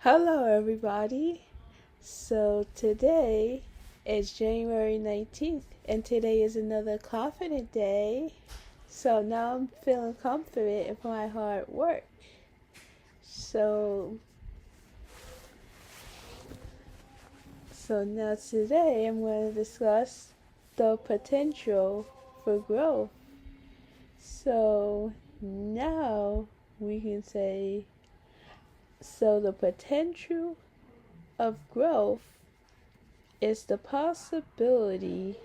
Hello, everybody. So, today is January 19th, and today is another confident day. So, now I'm feeling confident in my hard work. So, now today I'm going to discuss the potential for growth. So, now we can say, the potential of growth is the possibility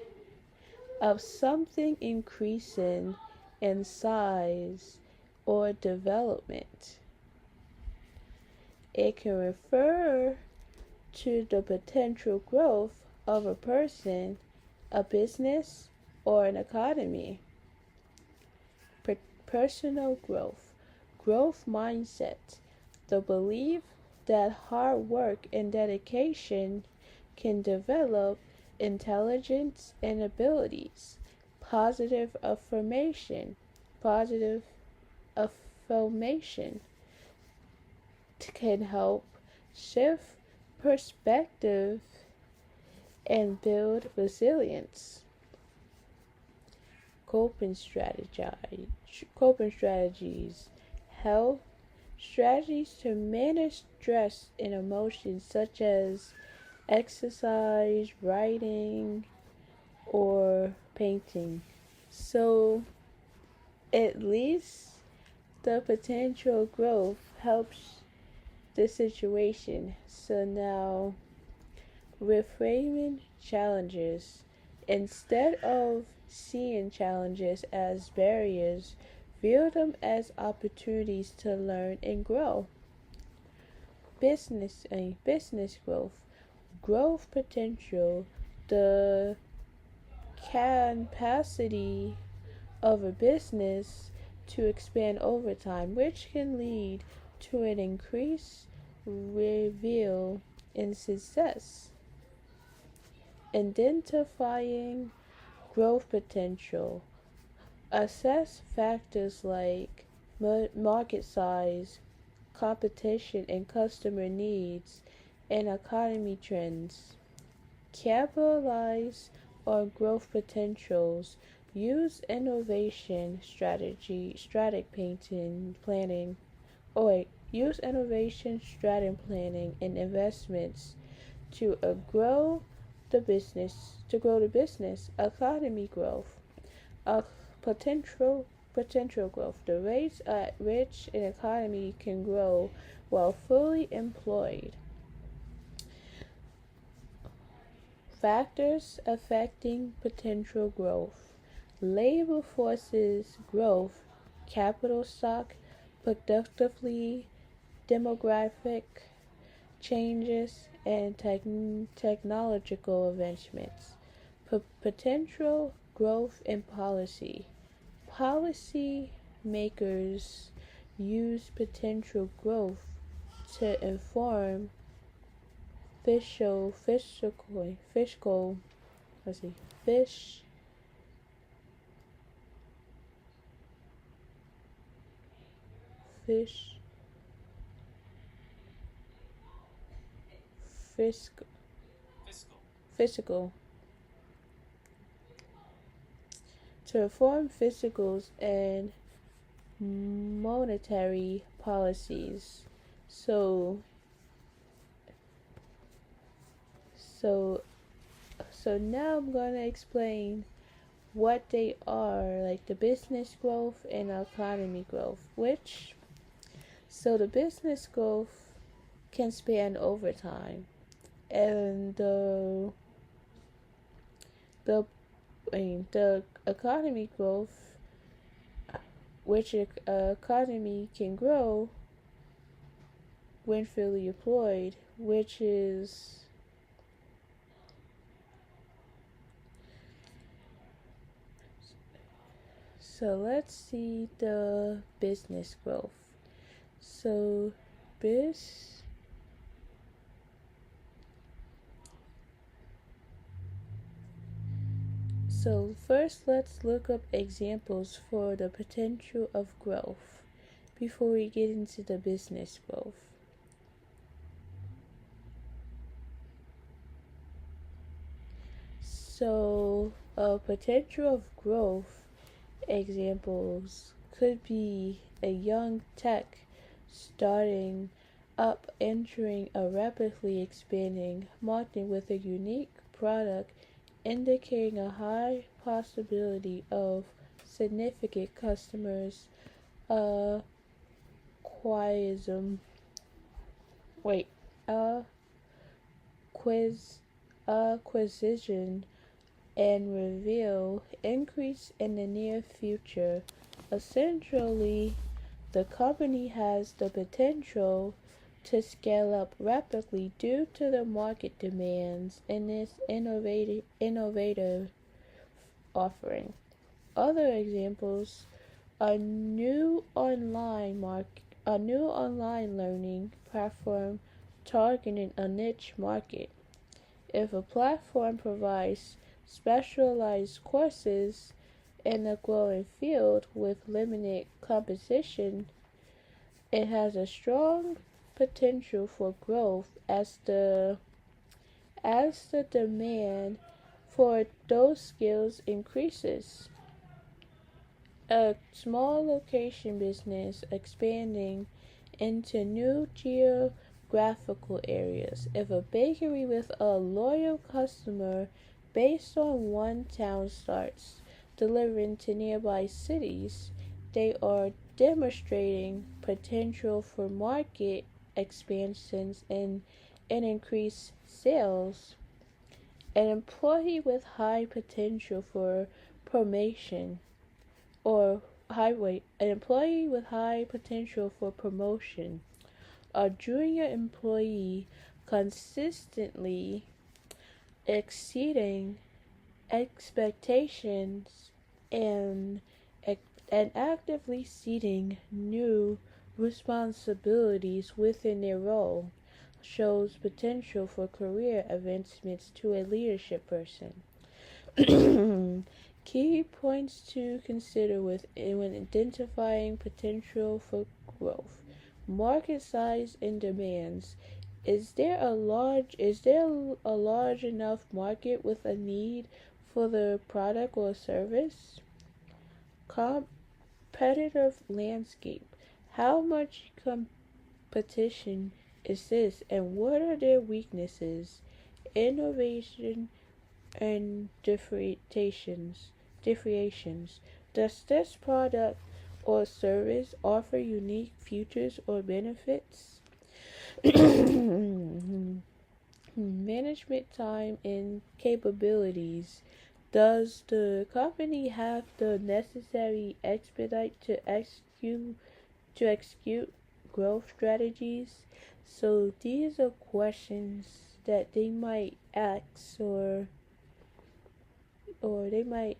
of something increasing in size or development. It can refer to the potential growth of a person, a business, or an economy. Personal growth, growth mindset, the belief that hard work and dedication can develop intelligence and abilities. Positive affirmation can help shift perspective and build resilience. Coping strategies, health strategies to manage stress and emotions such as exercise, writing, or painting. So, at least the potential growth helps the situation. So now, reframing challenges. Instead of seeing challenges as barriers, view them as opportunities to learn and grow. Business growth potential, the capacity of a business to expand over time, which can lead to an increased reveal in success. Identifying growth potential. Assess factors like market size, competition and customer needs, and economy trends. Capitalize on growth potentials. Use innovation use innovation strategic planning and investments to grow the business. Economy growth. A potential growth, the rates at which an economy can grow while fully employed. Factors affecting potential growth: labor forces growth, capital stock productively, demographic changes, and technological advancements. Potential growth in policy. Policy makers use potential growth to inform fiscal fiscal let's see fish fish fiscal fiscal to inform fiscals and monetary policies. So so now I'm going to explain what they are, like the business growth and economy growth. The business growth can span over time, and the economy growth, which economy can grow when fully employed, which is so let's see the business growth. So first let's look up examples for the potential of growth before we get into the business growth. So, a potential of growth examples could be a young tech starting up entering a rapidly expanding market with a unique product, indicating a high possibility of significant customers acquisition. Wait, acquis, acquisition and reveal increase in the near future. Essentially, the company has the potential to scale up rapidly due to the market demands in its innovative offering. Other examples: a new online learning platform targeting a niche market. If a platform provides specialized courses in a growing field with limited competition, it has a strong potential for growth as the demand for those skills increases. A small location business expanding into new geographical areas. If a bakery with a loyal customer based on one town starts delivering to nearby cities, they are demonstrating potential for market expansions and increased sales. An employee with high potential for promotion or an employee with high potential for promotion. A junior employee consistently exceeding expectations and and actively seeking new responsibilities within their role shows potential for career advancements to a leadership person. Key points to consider when identifying potential for growth: market size and demands. Is there a large enough market with a need for the product or service? Competitive landscape. How much competition exists and what are their weaknesses? Innovation and differentiations. Does this product or service offer unique features or benefits? Management time and capabilities. Does the company have the necessary expedite to execute growth strategies? So these are questions that they might ask or they might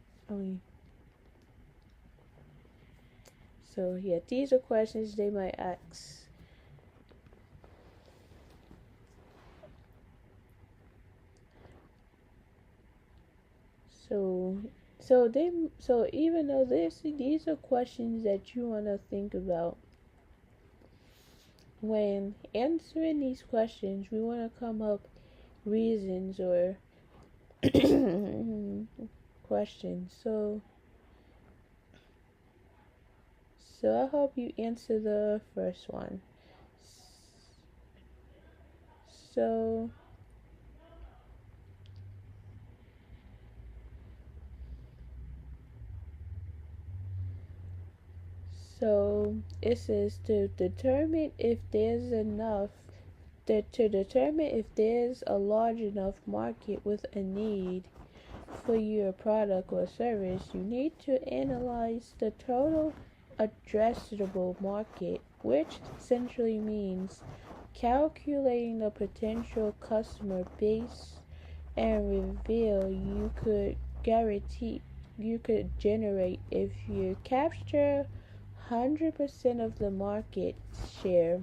so yeah, these are questions they might ask. So even though these are questions that you want to think about when answering these questions, we want to come up reasons or questions. So I hope you answer the first one. So it says to determine if there's a large enough market with a need for your product or service, you need to analyze the total addressable market, which essentially means calculating the potential customer base and reveal you could generate if you capture 100% of the market share.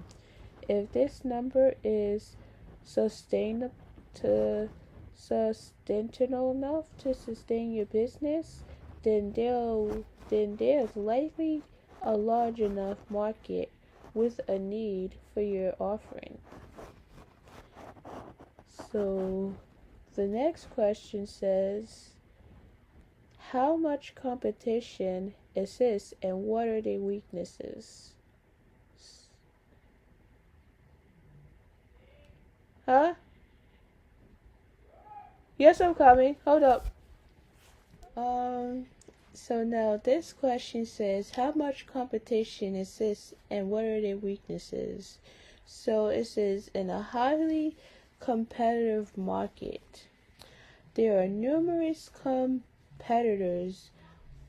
If this number is sustainable enough to sustain your business, then there's likely a large enough market with a need for your offering. So The next question says, how much competition exists and what are their weaknesses? Huh? Yes, I'm coming. Hold up. Um, so now this question says, how much competition exists and what are their weaknesses? So it says, in a highly competitive market, there are numerous competitors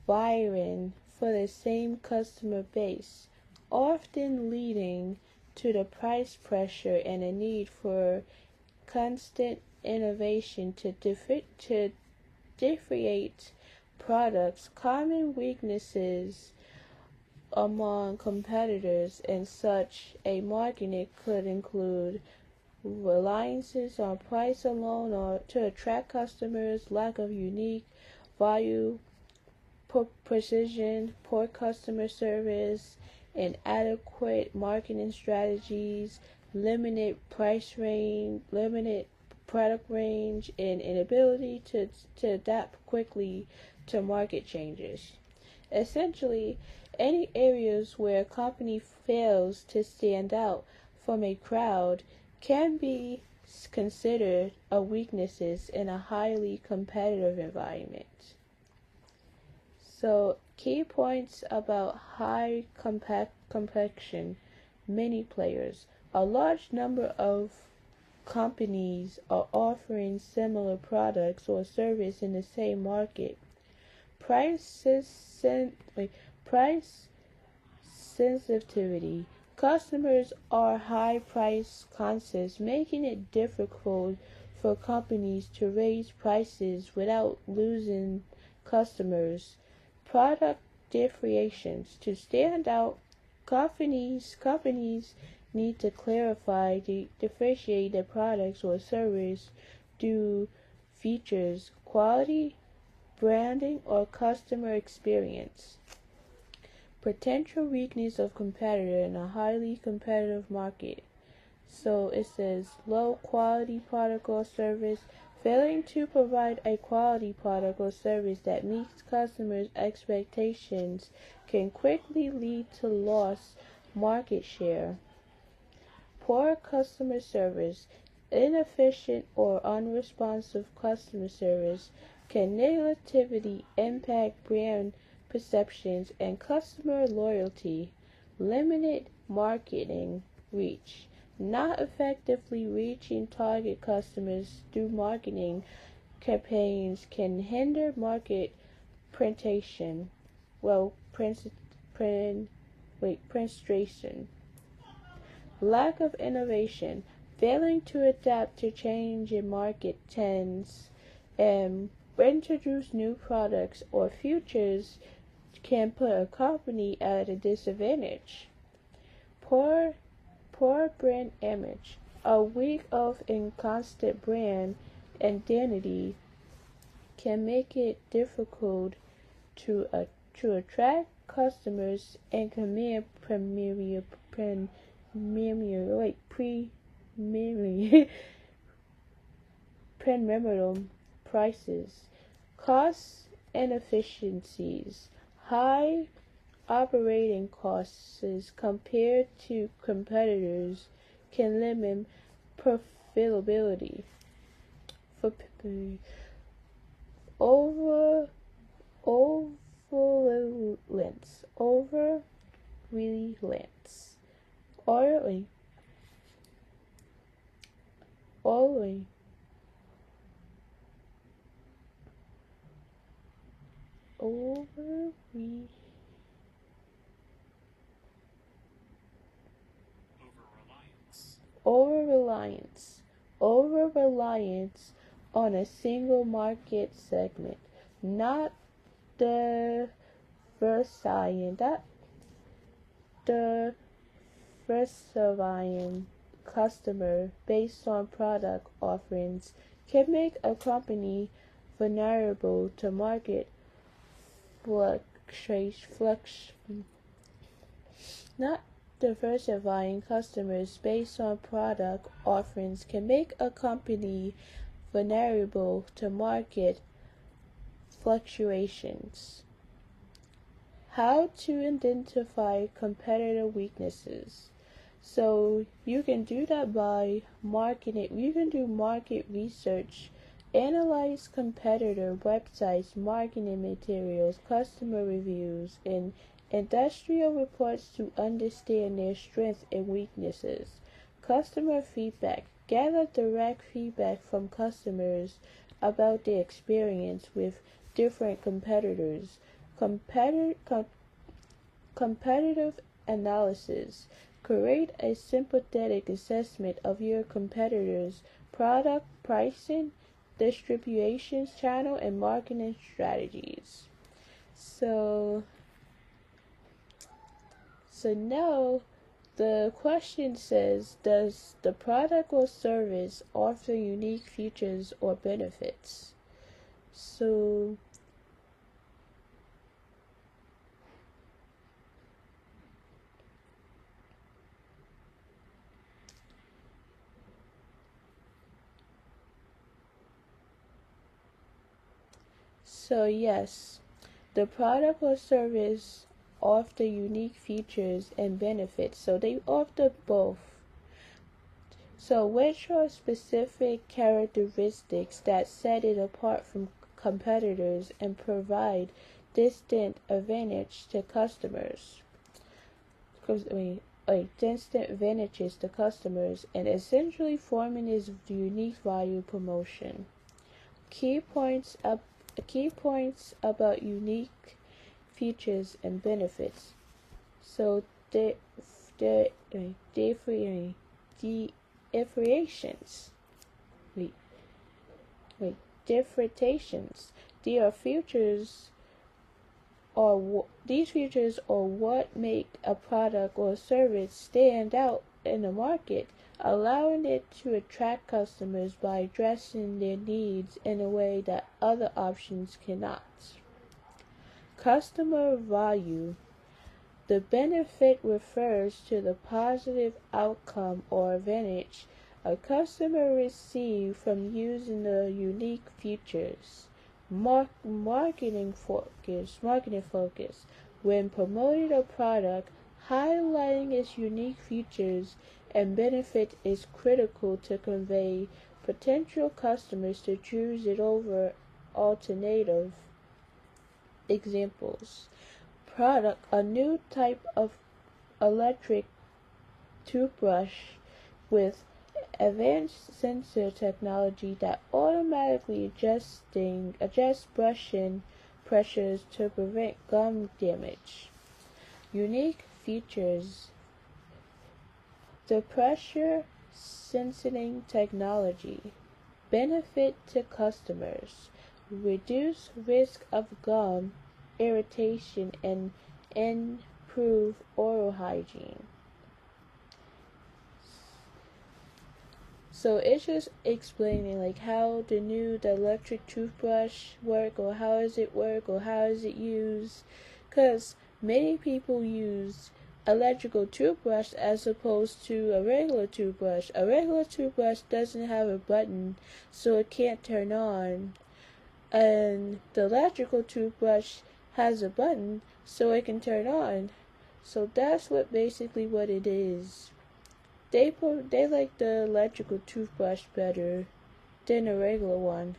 vying for the same customer base, often leading to the price pressure and a need for constant innovation to differentiate products. Common weaknesses among competitors in such a market could include reliances on price alone or to attract customers, lack of unique value, precision, poor customer service, inadequate marketing strategies, limited price range, limited product range, and inability to adapt quickly to market changes. Essentially, any areas where a company fails to stand out from a crowd can be considered a weaknesses in a highly competitive environment. So, key points about high complexion, many players. A large number of companies are offering similar products or service in the same market. Price sensitivity. Customers are high price conscious, making it difficult for companies to raise prices without losing customers. Product differentiations. To stand out, companies need to differentiate their products or service through features, quality, branding, or customer experience. Potential weakness of competitor in a highly competitive market. So it says low quality product or service. Failing to provide a quality product or service that meets customers' expectations can quickly lead to lost market share. Poor customer service. Inefficient or unresponsive customer service can negatively impact brand perceptions and customer loyalty. Limited marketing reach. Not effectively reaching target customers through marketing campaigns can hinder market penetration. Penetration. Lack of innovation. Failing to adapt to change in market trends and introduce new products or features can put a company at a disadvantage. Poor brand image. A weak of inconstant brand identity can make it difficult to attract customers and command premium prices. Costs and efficiencies. High operating costs compared to competitors can limit profitability. Over Overreliance. Oily. Oily. Over-reliance. Over-reliance on a single market segment, not diversifying customer based on product offerings can make a company vulnerable to market fluctuations. Not diversifying customers based on product offerings can make a company vulnerable to market fluctuations. How to identify competitor weaknesses. So you can do that by marketing. You can do market research, analyze competitor websites, marketing materials, customer reviews, and industrial reports to understand their strengths and weaknesses. Customer feedback. Gather direct feedback from customers about their experience with different competitors. Competitive analysis. Create a sympathetic assessment of your competitors' product, pricing, distribution channel, and marketing strategies. So now the question says, does the product or service offer unique features or benefits? So yes, the product or service offer unique features and benefits. So they offer both. So which are specific characteristics that set it apart from competitors and provide distinct advantage to customers? Distinct advantages to customers and essentially forming this unique value promotion. Key points about unique features and benefits. So differentiations. Differentiations. These features are what make a product or service stand out in the market, allowing it to attract customers by addressing their needs in a way that other options cannot. Customer value. The benefit refers to the positive outcome or advantage a customer receives from using the unique features. Marketing focus. When promoting a product, highlighting its unique features and benefit is critical to convey potential customers to choose it over alternative. Examples. Product. A new type of electric toothbrush with advanced sensor technology that automatically adjusts brushing pressures to prevent gum damage. Unique features. The pressure sensing technology. Benefit to customers. Reduce risk of gum irritation and improve oral hygiene. So it's just explaining like how the electric toothbrush work, or how does it work, or how is it used, because many people use electrical toothbrush as opposed to a regular toothbrush. A regular toothbrush doesn't have a button, so it can't turn on, and the electrical toothbrush has a button, so it can turn on. So that's basically what it is. They like the electrical toothbrush better than a regular one.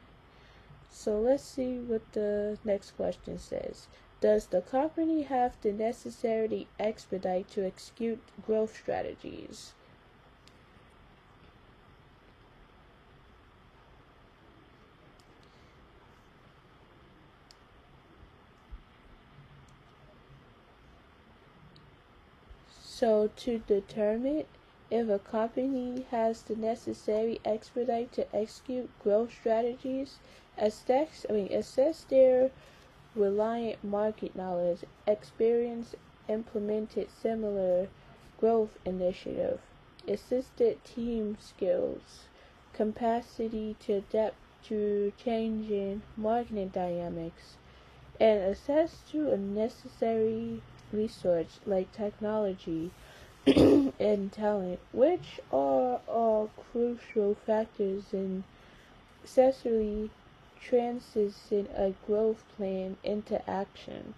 So let's see what the next question says. Does the company have the necessary expedite to execute growth strategies? So to determine if a company has the necessary expedite to execute growth strategies, assess their reliant market knowledge, experience, implemented similar growth initiative, assisted team skills, capacity to adapt to changing marketing dynamics, and assess to a necessary resource like technology and talent, which are all crucial factors in successfully transition a growth plan into action.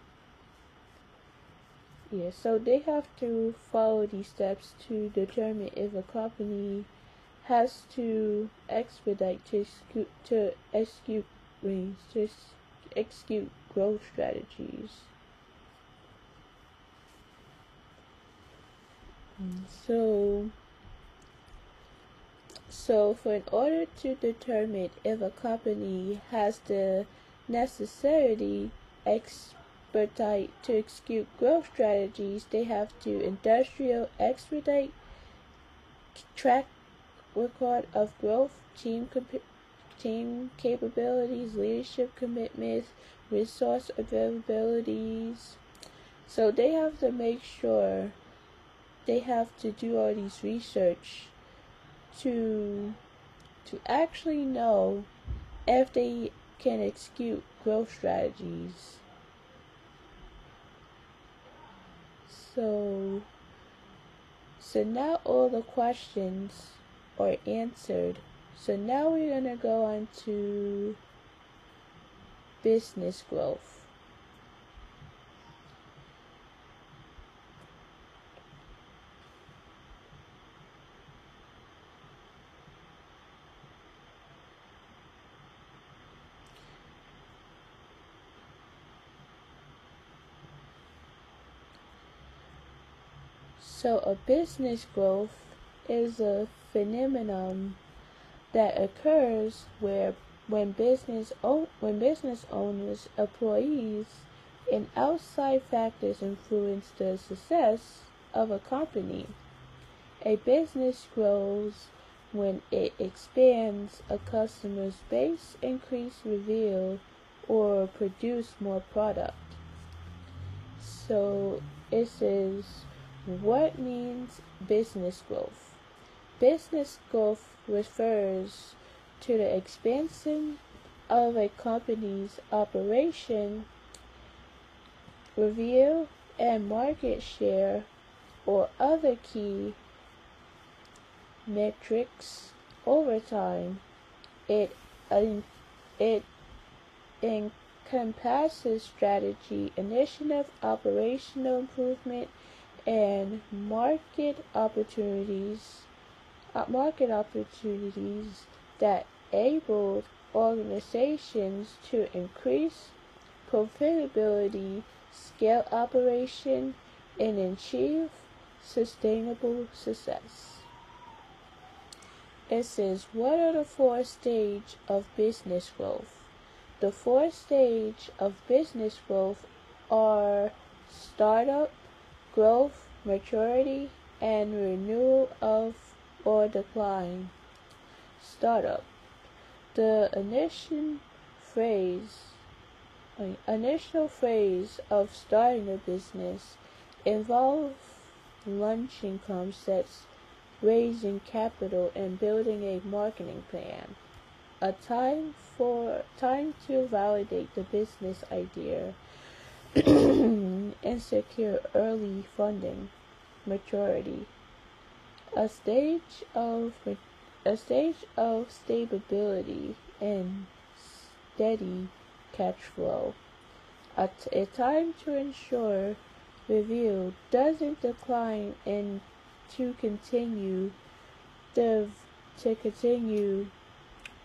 Yeah, so they have to follow these steps to determine if a company has to expedite to execute growth strategies. So, for in order to determine if a company has the necessary expertise to execute growth strategies, they have to industrial expedite track record of growth, team capabilities, leadership commitments, resource availabilities. So they have to make sure they have to do all these research to actually know if they can execute growth strategies. So now all the questions are answered. So now we're going to go on to business growth. So a business growth is a phenomenon that occurs when business owners, employees, and outside factors influence the success of a company. A business grows when it expands a customer's base, increase revenue, or produce more product. So it says, what means business growth? Business growth refers to the expansion of a company's operation, revenue, and market share, or other key metrics over time. It encompasses strategy, initiative, operational improvement, and market opportunities that enable organizations to increase profitability, scale operation, and achieve sustainable success. It says, what are the 4 stages of business growth? The 4 stages of business growth are startup, growth, maturity, and renewal of or decline. Startup. The initial phase of starting a business involves launching concepts, raising capital, and building a marketing plan. A time to validate the business idea and secure early funding. Maturity. A stage of stability and steady cash flow. A time to ensure revenue doesn't decline and to continue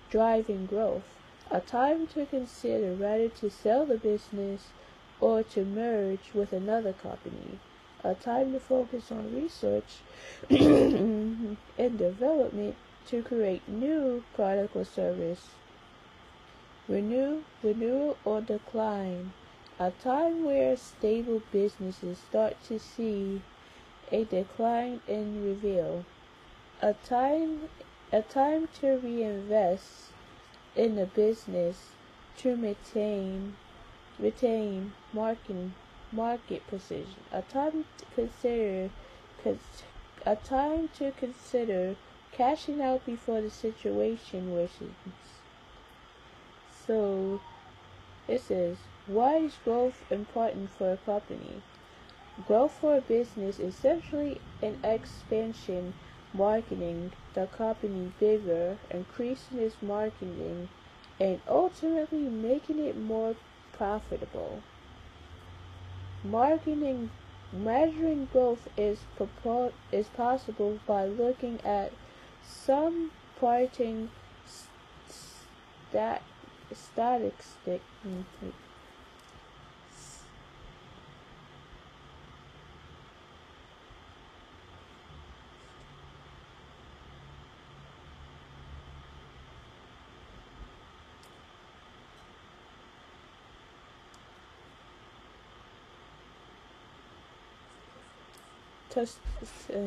driving growth. A time to consider whether to sell the business or to merge with another company. A time to focus on research and development to create new product or service. Renewal or decline. A time where stable businesses start to see a decline in revenue. A time to reinvest in the business to retain market position. A time to consider cashing out before the situation worsens. So it says, why is growth important for a company? Growth for a business is essentially an expansion, marketing the company bigger, increasing its marketing, and ultimately making it more profitable. Marketing Measuring growth is possible by looking at some parting stat statistic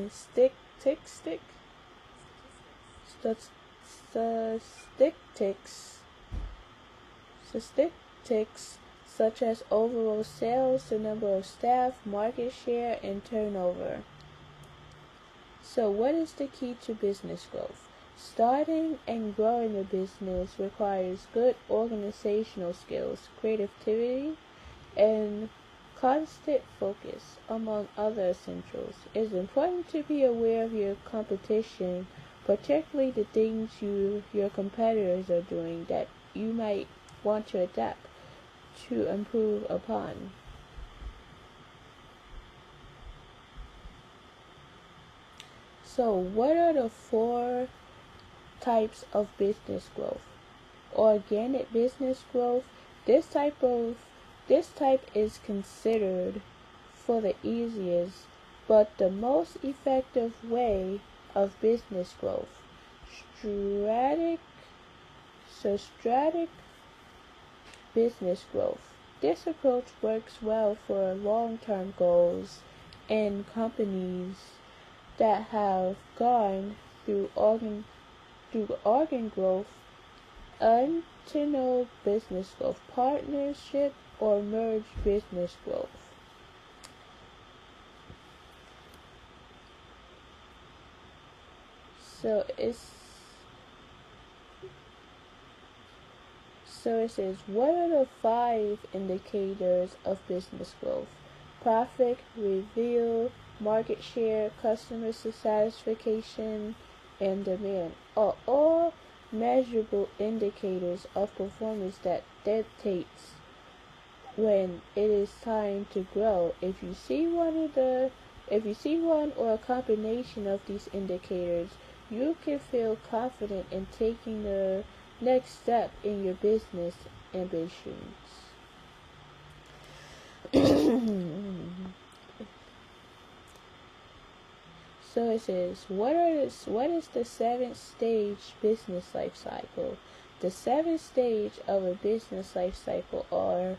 statistics statistics statistics such as overall sales, the number of staff, market share, and turnover. So, what is the key to business growth? Starting and growing a business requires good organizational skills, creativity, and constant focus, among other essentials. It is important to be aware of your competition, particularly the things your competitors are doing that you might want to adapt to improve upon. So, what are the four types of business growth? Organic business growth. This type is considered for the easiest but the most effective way of business growth. Strategic business growth. This approach works well for long-term goals and companies that have gone through organ growth, internal business growth, partnership, or merge business growth. So it says, what are the 5 indicators of business growth? Profit, revenue, market share, customer satisfaction, and demand are all measurable indicators of performance that dictates when it is time to grow. If you see one or a combination of these indicators, you can feel confident in taking the next step in your business ambitions. So it says, what is the 7th stage business life cycle? The 7th stage of a business life cycle are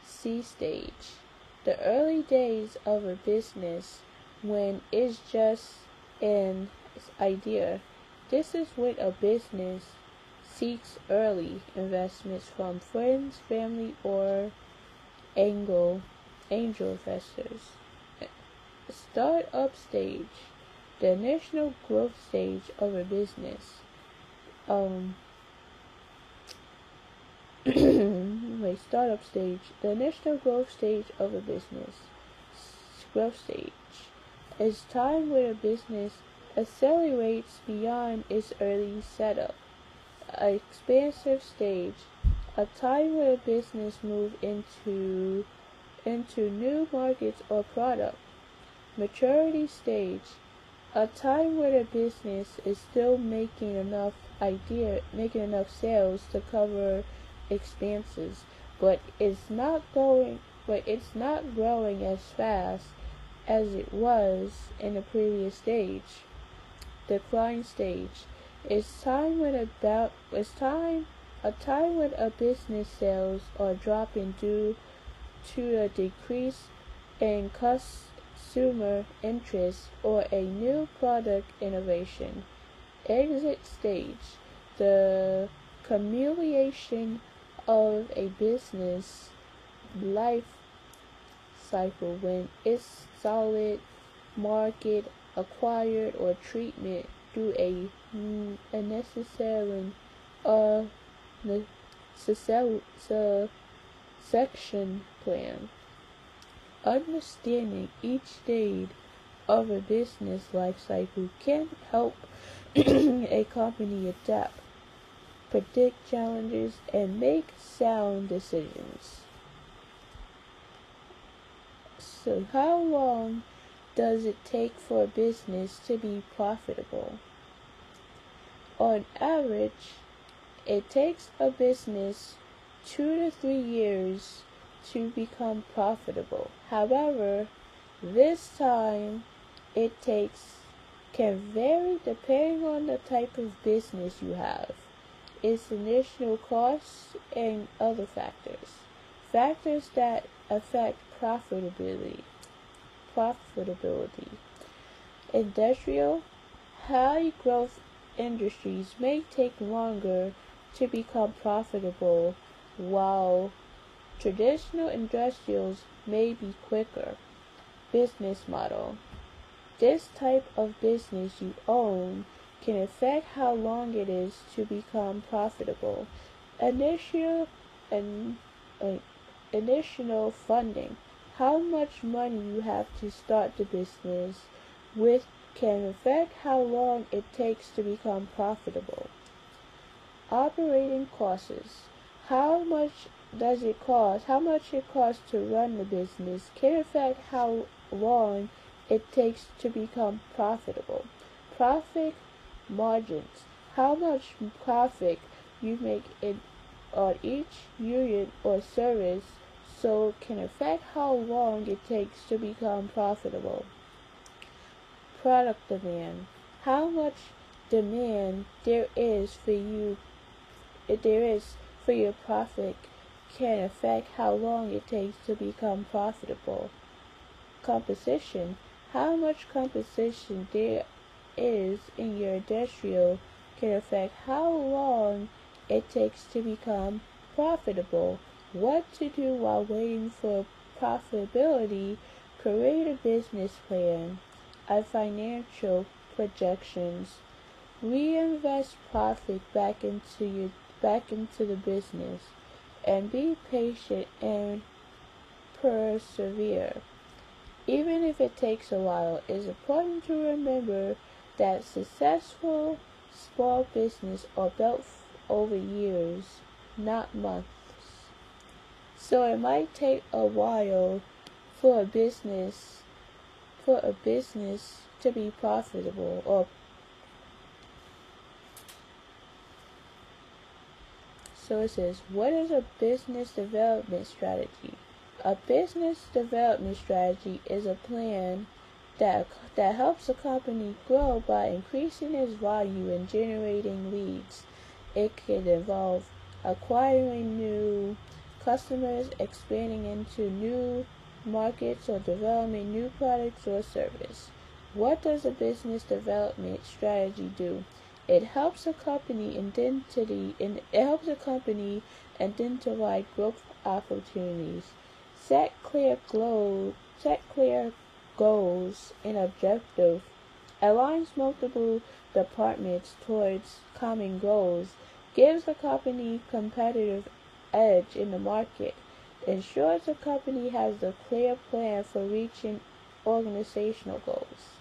C stage, the early days of a business when it's just an idea. This is when a business seeks early investments from friends, family, or angel investors. Startup stage, the initial growth stage of a business. Startup stage, the initial growth stage of a business. Growth stage is time where a business accelerates beyond its early setup. Expansive stage, a time where a business moves into new markets or product. Maturity stage, a time where the business is still making enough sales to cover expenses, but it's not growing as fast as it was in the previous stage. Decline stage is a time when a business sales are dropping due to a decrease in consumer interest or a new product innovation. Exit stage, the culmination of a business life cycle when its solid market acquired or treatment through a necessary succession plan. Understanding each stage of a business life cycle can help a company adapt, predict challenges, and make sound decisions. So, how long does it take for a business to be profitable? On average, it takes a business 2 to 3 years to become profitable. However, this time it takes can vary depending on the type of business you have, its initial costs, and other factors. Factors that affect profitability. Industrial, high growth industries may take longer to become profitable, while traditional industrials may be quicker. Business model. This type of business you own can affect how long it is to become profitable. Initial and initial funding. How much money you have to start the business with can affect how long it takes to become profitable. Operating costs. How much does it cost? How much it costs to run the business can affect how long it takes to become profitable. Profit margins. How much profit you make on each unit or service so can affect how long it takes to become profitable. Product demand. How much demand there is for your profit can affect how long it takes to become profitable. Competition. How much competition there is in your industrial can affect how long it takes to become profitable. What to do while waiting for profitability. Create a business plan. Financial projections. Reinvest profit back into the business, and be patient and persevere. Even if it takes a while, it's important to remember that successful small business are built over years, not months. So it might take a while for a business to be profitable. So it says, what is a business development strategy? A business development strategy is a plan that helps a company grow by increasing its value and generating leads. It can involve acquiring new customers, expanding into new markets, or developing new products or service. What does a business development strategy do? It helps a company identify growth opportunities, set clear goals and objectives, aligns multiple departments towards common goals, gives a company competitive edge in the market, ensures the company has a clear plan for reaching organizational goals.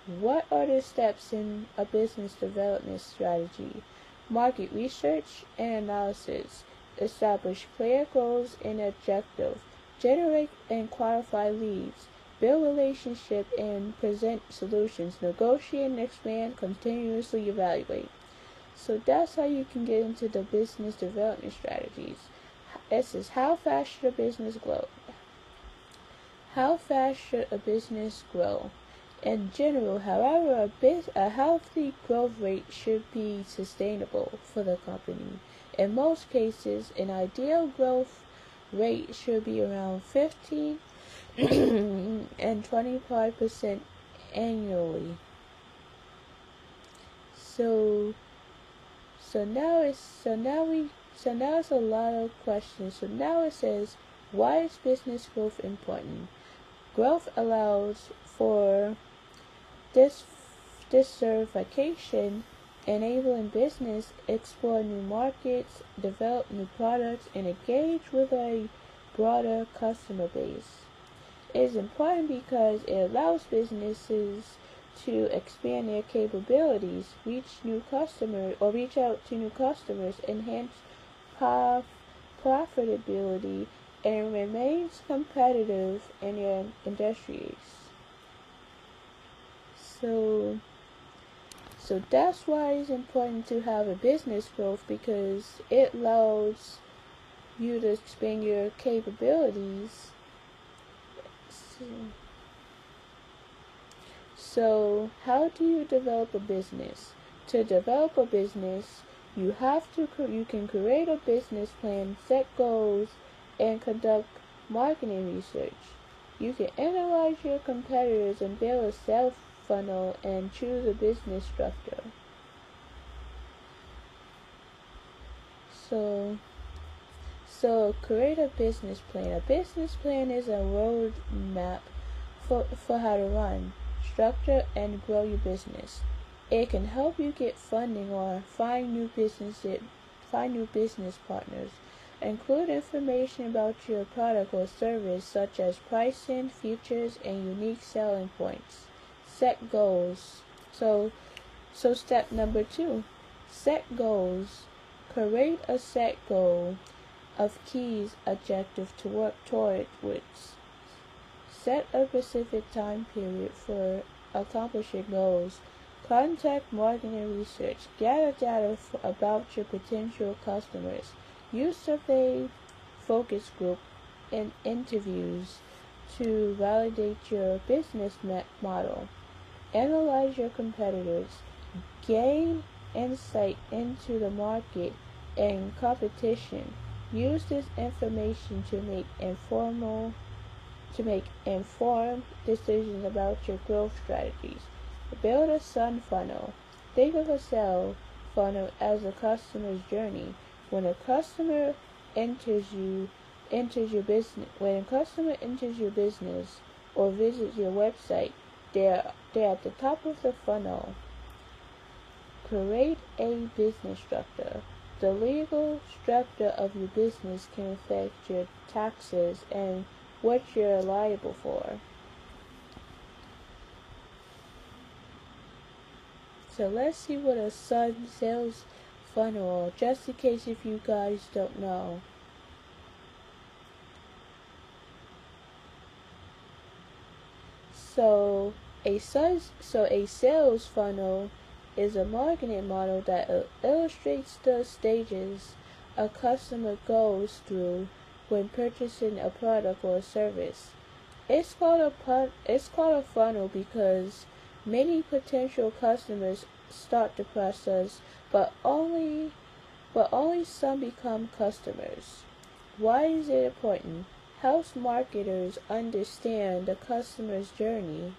What are the steps in a business development strategy? Market research and analysis. Establish clear goals and objectives. Generate and qualify leads. Build relationships and present solutions. Negotiate and expand. Continuously evaluate. So that's how you can get into the business development strategies. This is how fast should a business grow? How fast should a business grow? In general, however, a healthy growth rate should be sustainable for the company. In most cases, an ideal growth rate should be around 15 and 25% annually. So now it's a lot of questions. So now it says, why is business growth important? Growth allows for diversification, enabling business explore new markets, develop new products, and engage with a broader customer base. is important because it allows businesses to expand their capabilities, reach out to new customers, enhance profitability, and remains competitive in their industries. So, so that's why it's important to have a business growth, because it allows you to expand your capabilities. So how do you develop a business? To develop a business, you can create a business plan, set goals, and conduct marketing research. You can analyze your competitors and build a sales funnel and choose a business structure. So create a business plan. A business plan is a roadmap for how to run, structure, and grow your business. It can help you get funding or find new business partners. Include information about your product or service, such as pricing, features, and unique selling points. Set goals. So step number 2, set goals. Create a set goal of key objective to work towards. Set a specific time period for accomplishing goals. Contact marketing research. Gather data about your potential customers. Use survey, focus group, and interviews to validate your business model. Analyze your competitors. Gain insight into the market and competition. Use this information to make informed decisions about your growth strategies. Build a sun funnel. Think of a sales funnel as a customer's journey. When a customer enters your business or visits your website, they're at the top of the funnel. Create a business structure. The legal structure of your business can affect your taxes and what you're liable for. So let's see what a sun sales funnel is, just in case if you guys don't know. So a sales funnel is a marketing model that illustrates the stages a customer goes through when purchasing a product or a service. It's called a funnel because many potential customers start the process, but only some become customers. Why is it important? Helps marketers understand the customer's journey,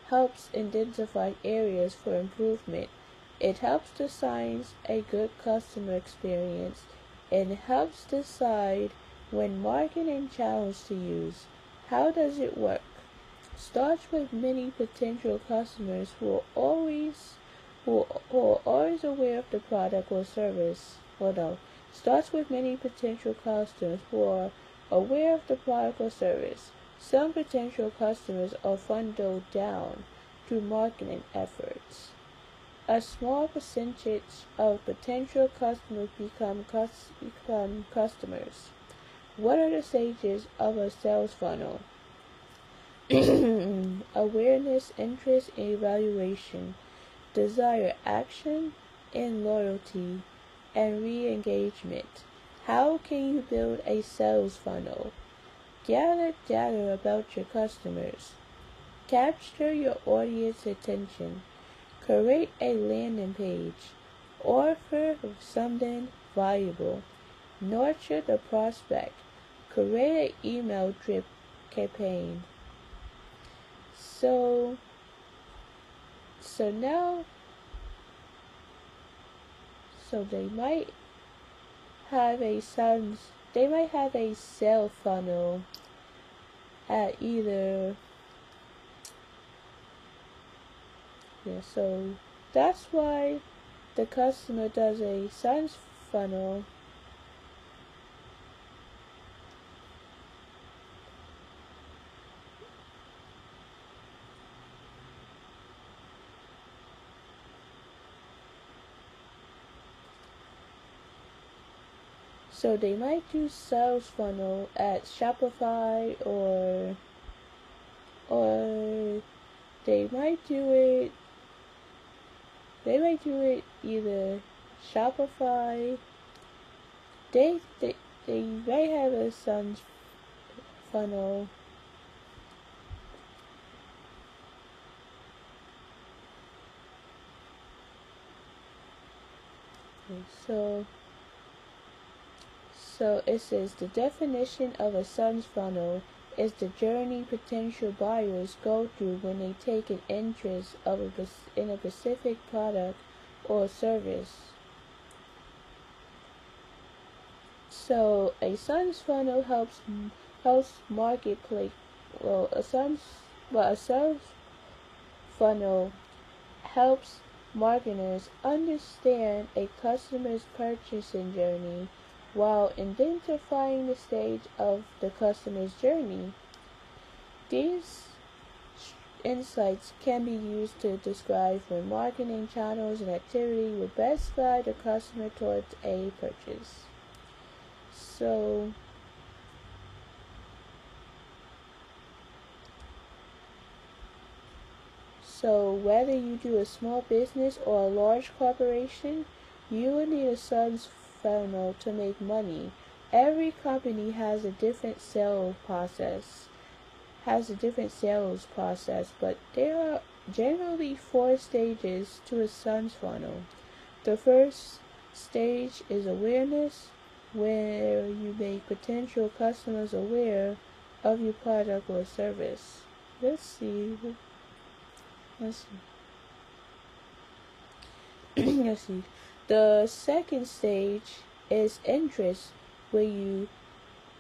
helps identify areas for improvement. It helps design a good customer experience, and helps decide when marketing channels to use. How does it work? Starts with many potential customers who are always aware of the product or service. Starts with many potential customers who are aware of the product or service. Some potential customers are funneled down through marketing efforts. A small percentage of potential customers become customers. What are the stages of a sales funnel? Awareness, interest, and evaluation. Desire, action, and loyalty, and re-engagement. How can you build a sales funnel? Gather data about your customers. Capture your audience attention. Create a landing page. Offer something valuable. Nurture the prospect. Create an email drip campaign. So they might have a sale funnel at either. So that's why the customer does a sales funnel. So they might do sales funnel at Shopify, or they might do it either Shopify. They they they might have a sales funnel. So it says the definition of a sales funnel is the journey potential buyers go through when they take an interest in a specific product or service. So a sales funnel helps marketplace. A sales funnel helps marketers understand a customer's purchasing journey while identifying the stage of the customer's journey. These insights can be used to describe when marketing channels and activity will best guide the customer towards a purchase. So whether you do a small business or a large corporation, you will need a sales funnel to make money. Every company has a different sales process, but there are generally 4 stages to a sales funnel. The first stage is awareness, where you make potential customers aware of your product or service. Let's see. Let's see. The second stage is interest, where you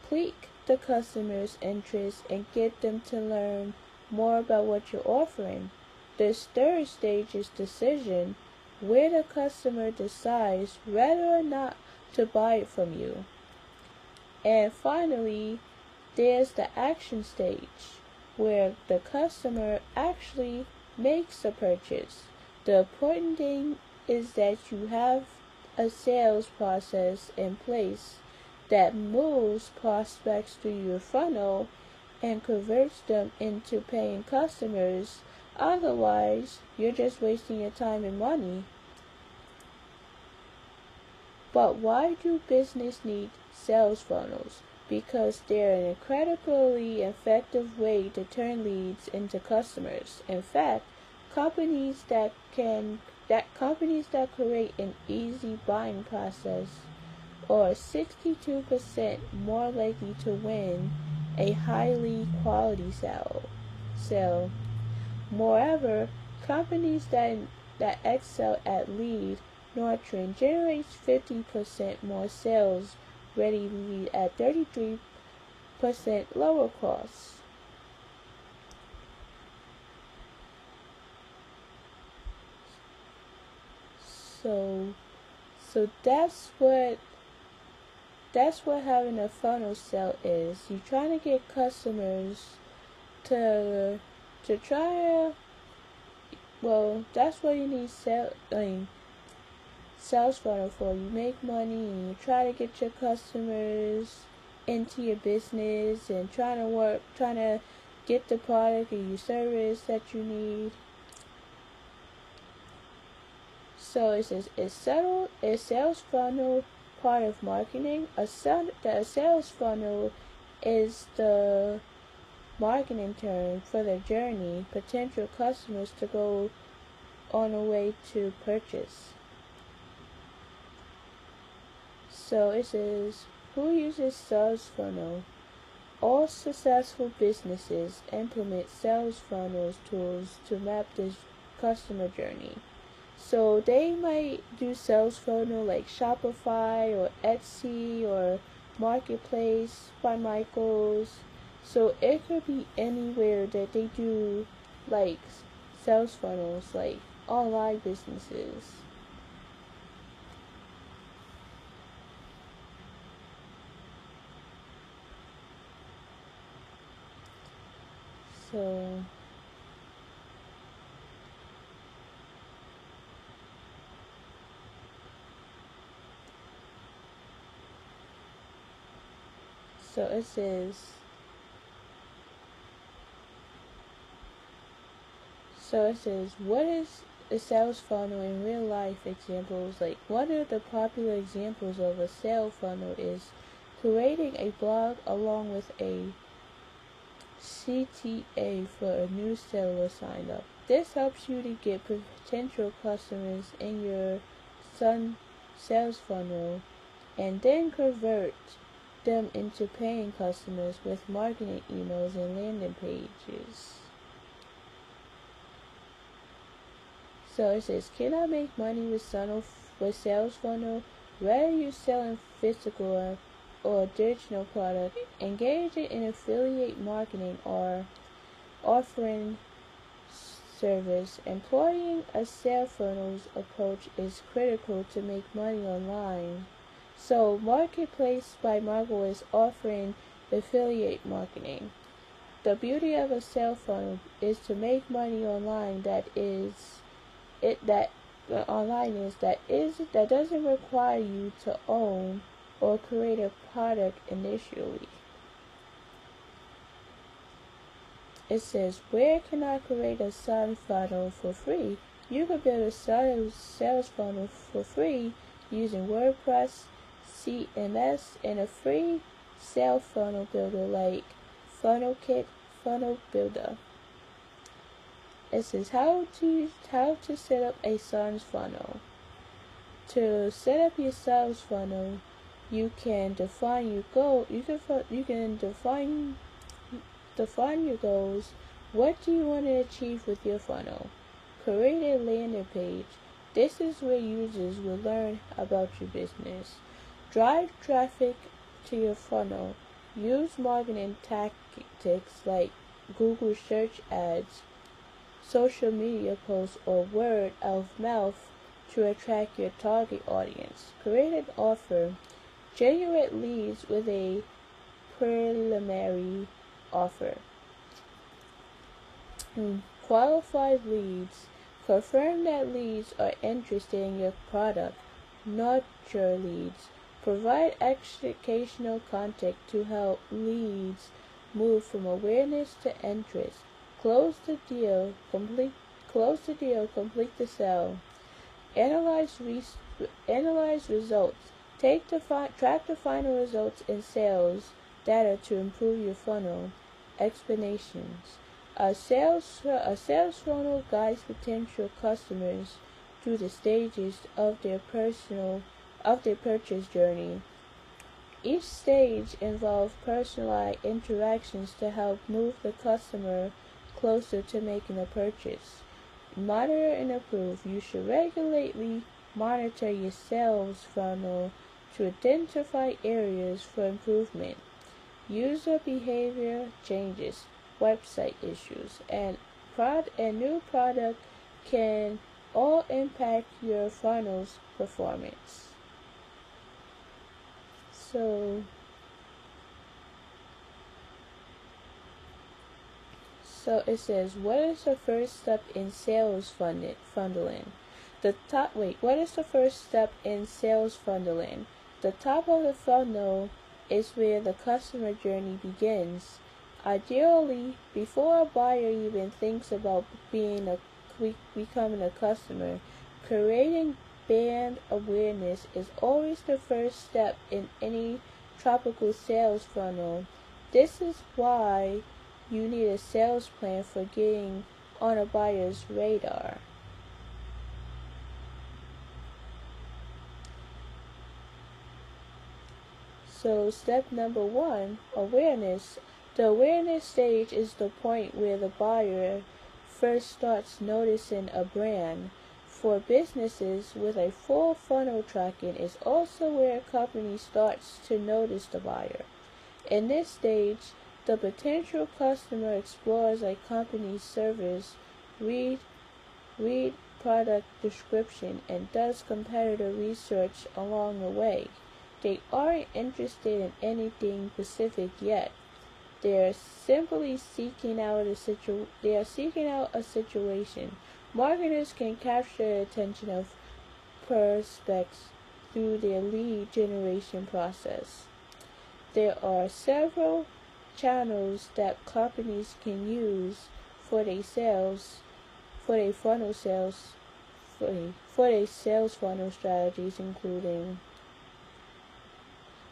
pique the customer's interest and get them to learn more about what you're offering. This third stage is decision, where the customer decides whether or not to buy it from you. And finally, there's the action stage, where the customer actually makes a purchase. The important thing is that you have a sales process in place that moves prospects through your funnel and converts them into paying customers. Otherwise, you're just wasting your time and money. But why do business need sales funnels? Because they're an incredibly effective way to turn leads into customers. In fact, companies that create an easy buying process are 62% more likely to win a highly quality sale. Moreover, companies that excel at lead nurturing generates 50% more sales ready lead at 33% lower costs. So that's what having a funnel sale is. You're trying to get customers to try. Well, that's what you need sales funnel for. You make money and you try to get your customers into your business and trying to get the product or your service that you need. So it says, is sales funnel part of marketing? A sales funnel is the marketing term for the journey potential customers to go on a way to purchase. So it says, who uses sales funnel? All successful businesses implement sales funnels tools to map this customer journey. So they might do sales funnel like Shopify or Etsy or Marketplace by Michaels. So it could be anywhere that they do like sales funnels, like online businesses. So So it says, what is a sales funnel in real life examples? Like, one of the popular examples of a sales funnel is creating a blog along with a CTA for a new seller sign up. This helps you to get potential customers in your sales funnel and then convert them into paying customers with marketing emails and landing pages. So it says, can I make money with sales funnel? Whether you're selling physical or digital product, engaging in affiliate marketing or offering service, employing a sales funnels approach is critical to make money online. So Marketplace by Margot is offering affiliate marketing. The beauty of a sales funnel is to make money online that doesn't require you to own or create a product initially. It says, where can I create a sales funnel for free? You can build a sales funnel for free using WordPress, CMS, and a free sales funnel builder like FunnelKit, Funnel Builder. It says how to set up a sales funnel. To set up your sales funnel, you can define your goal. You can define your goals. What do you want to achieve with your funnel? Create a landing page. This is where users will learn about your business. Drive traffic to your funnel. Use marketing tactics like Google search ads, social media posts, or word of mouth to attract your target audience. Create an offer. Generate leads with a preliminary offer. Qualified leads. Confirm that leads are interested in your product, not your leads. Provide educational content to help leads move from awareness to interest. Close the deal, complete the sale. Analyze results. Track the final results in sales data to improve your funnel. Explanations. A sales funnel guides potential customers through the stages of their purchase journey. Each stage involves personalized interactions to help move the customer closer to making a purchase. Monitor and improve. You should regularly monitor your sales funnel to identify areas for improvement. User behavior changes, website issues, and new product can all impact your funnel's performance. So it says, what is the first step in sales funneling? What is the first step in sales funneling? The top of the funnel is where the customer journey begins. Ideally, before a buyer even thinks about becoming a customer, creating brand awareness is always the first step in any tropical sales funnel. This is why you need a sales plan for getting on a buyer's radar. So step number 1, awareness. The awareness stage is the point where the buyer first starts noticing a brand. For businesses with a full funnel tracking is also where a company starts to notice the buyer. In this stage, the potential customer explores a company's service, read product description, and does competitor research along the way. They aren't interested in anything specific yet. They are simply seeking out a situation. Marketers can capture the attention of prospects through their lead generation process. There are several channels that companies can use for their sales, for their funnel sales, for their sales funnel strategies, including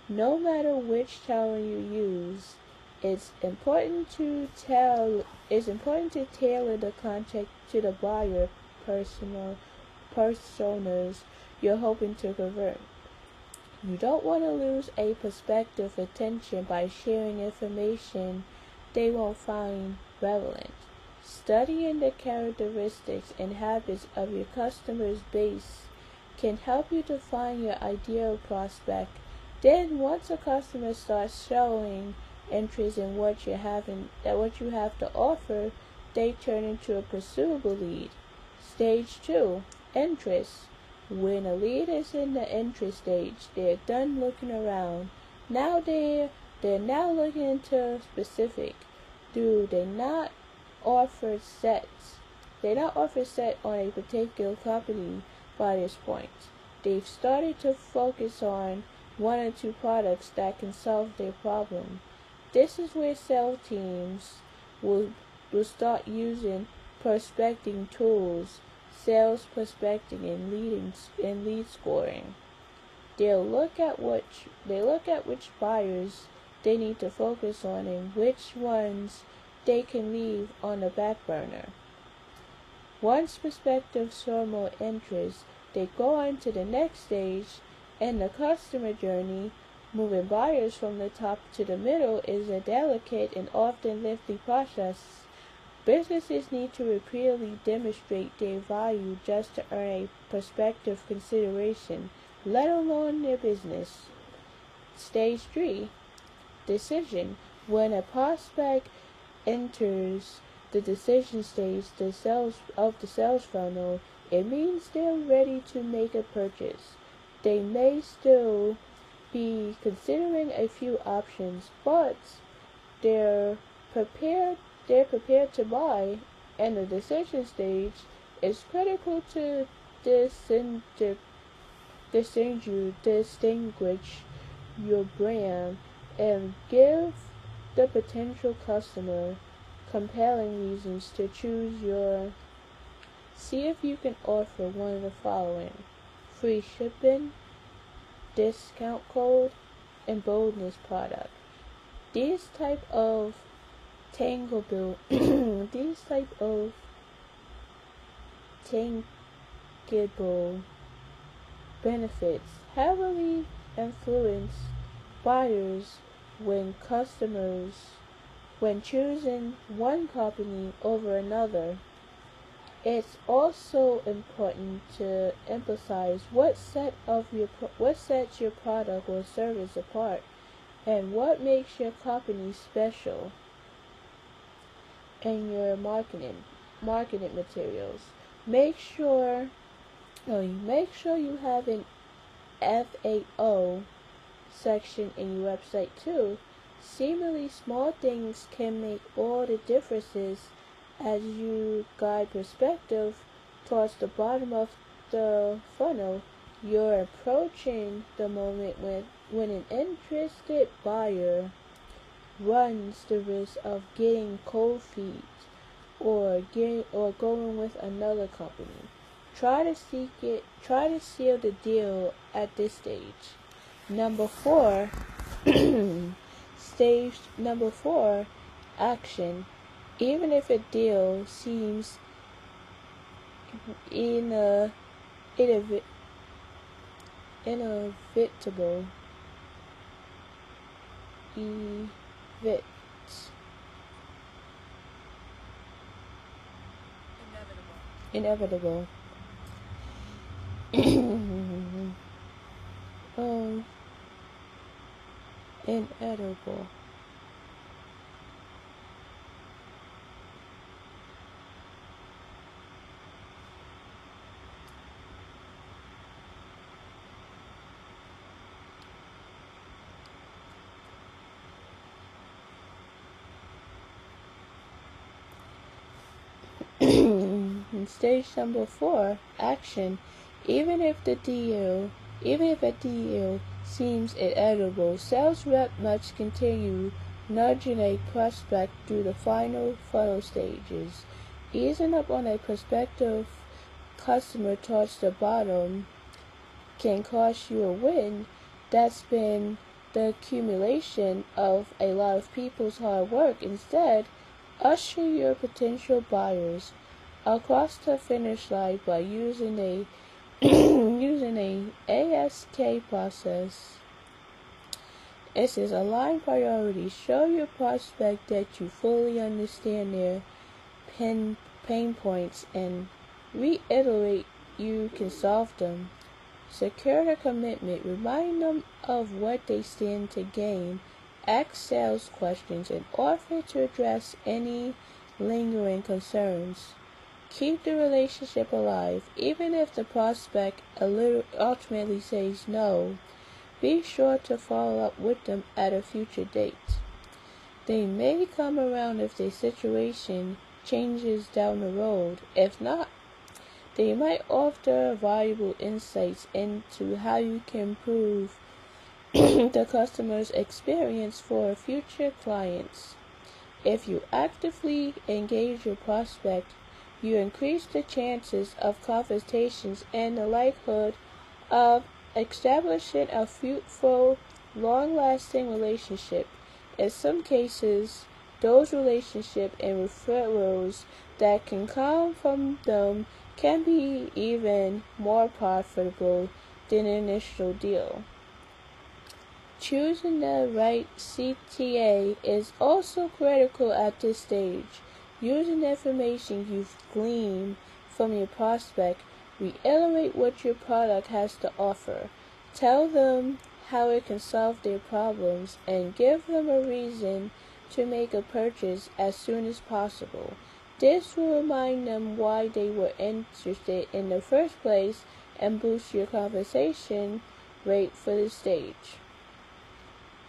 no matter which channel you use, it's important to tailor the content to the buyer personas you're hoping to convert. You don't want to lose a prospective attention by sharing information they won't find relevant. Studying the characteristics and habits of your customer's base can help you define your ideal prospect. Then once a customer starts showing interest in what you have to offer, they turn into a pursuable lead. Stage 2, interest. When a lead is in the interest stage, they're done looking around. Now they're now looking into specific. Do they not offer sets? They not offer set on a particular company by this point. They've started to focus on one or two products that can solve their problem. This is where sales teams will start using prospecting tools, sales prospecting and lead scoring. They look at which buyers they need to focus on and which ones they can leave on the back burner. Once prospectives show more interest, they go on to the next stage in the customer journey. Moving buyers from the top to the middle is a delicate and often lengthy process. Businesses need to repeatedly demonstrate their value just to earn a prospective consideration, let alone their business. Stage 3, decision. When a prospect enters the decision stage, the sales funnel, it means they're ready to make a purchase. They may still be considering a few options, but they're prepared to buy, and the decision stage is critical to distinguish your brand and give the potential customer compelling reasons to choose your. See if you can offer one of the following: free shipping, discount code, and bonus product. These type of tangible benefits heavily influence buyers when choosing one company over another. It's also important to emphasize what sets your product or service apart and what makes your company special in your marketing materials. Make sure you have an FAO section in your website too. Seemingly small things can make all the differences as you guide perspective towards the bottom of the funnel. You're approaching the moment when an interested buyer runs the risk of getting cold feet or going with another company. Try to seal the deal at this stage. Number 4, stage number 4, action. Even if a deal seems inevitable, inevitable. Inedible. Stage number 4, action. Even if a deal seems inevitable, sales rep must continue nudging a prospect through the final funnel stages. Easing up on a prospective customer towards the bottom can cost you a win that's been the accumulation of a lot of people's hard work. Instead, usher your potential buyers across the finish line by using a ASK process. It says align priorities. Show your prospect that you fully understand their pain points and reiterate you can solve them. Secure their commitment. Remind them of what they stand to gain. Ask sales questions and offer to address any lingering concerns. Keep the relationship alive. Even if the prospect ultimately says no, be sure to follow up with them at a future date. They may come around if the situation changes down the road. If not, they might offer valuable insights into how you can improve the customer's experience for future clients. If you actively engage your prospect, you increase the chances of conversations and the likelihood of establishing a fruitful, long-lasting relationship. In some cases, those relationships and referrals that can come from them can be even more profitable than the initial deal. Choosing the right CTA is also critical at this stage. Using the information you've gleaned from your prospect, reiterate what your product has to offer. Tell them how it can solve their problems and give them a reason to make a purchase as soon as possible. This will remind them why they were interested in the first place and boost your conversation rate for the stage.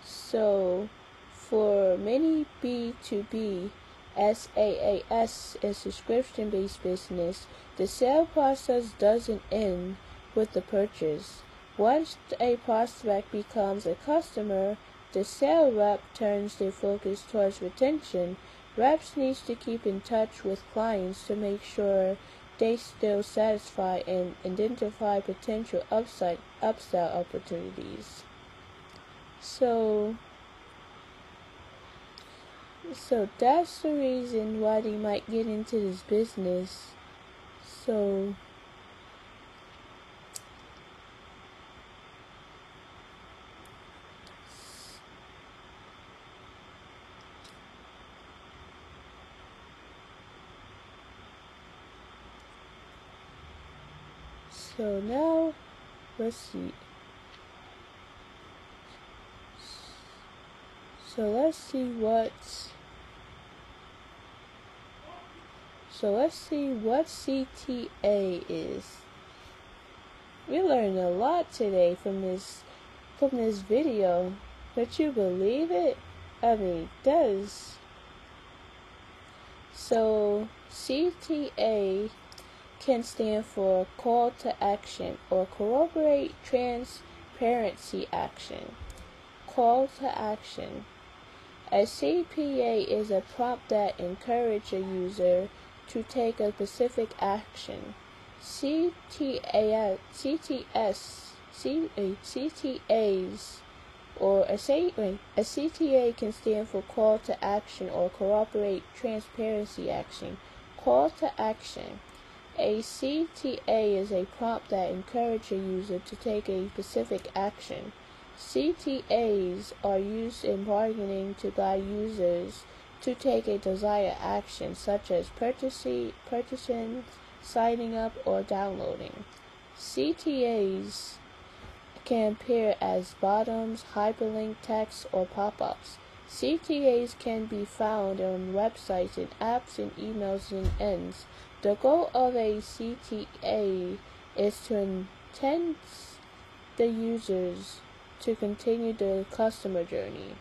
So, for many B2B SaaS and subscription-based business, the sale process doesn't end with the purchase. Once a prospect becomes a customer, the sales rep turns their focus towards retention. Reps need to keep in touch with clients to make sure they still satisfy and identify potential upsell opportunities. So that's the reason why they might get into this business. So now, let's see. So let's see what CTA is. We learned a lot today from this video. Don't you believe it? I mean, it does. So CTA can stand for call to action or corroborate transparency action. Call to action. A CPA is a prompt that encourages a user to take a specific action. CTAs or a CTA can stand for call to action or corroborate transparency action. Call to action. A CTA is a prompt that encourages a user to take a specific action. CTAs are used in marketing to guide users to take a desired action, such as purchasing, signing up, or downloading. CTAs can appear as bottoms, hyperlink text, or pop-ups. CTAs can be found on websites and apps and emails and ends. The goal of a CTA is to entice the users to continue the customer journey.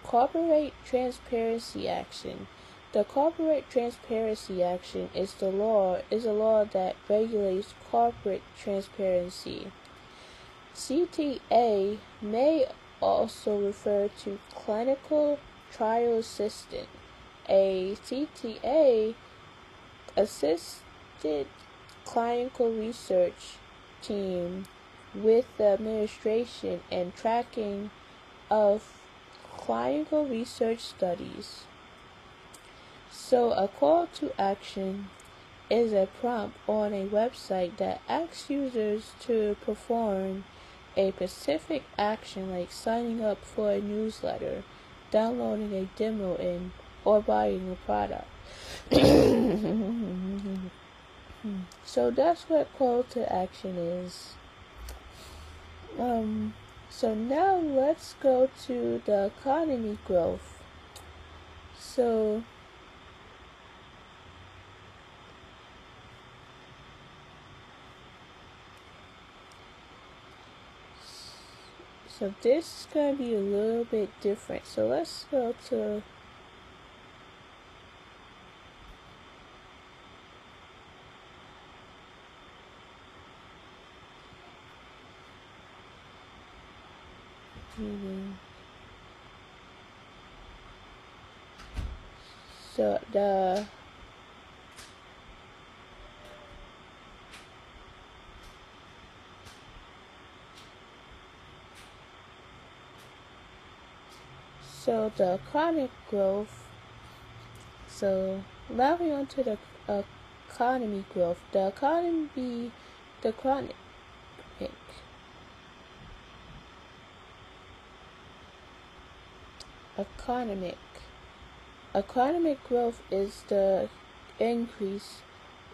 Corporate transparency action. The corporate transparency action is a law that regulates corporate transparency. CTA may also refer to clinical trial assistant. A CTA assisted clinical research team with the administration and tracking of clinical research studies. So a call to action is a prompt on a website that asks users to perform a specific action like signing up for a newsletter, downloading a demo or buying a product. So that's what call to action is. So now let's go to the economy growth. So this is going to be a little bit different. So let's go to the economic growth. So now we're on to the economy growth. The economic growth is the increase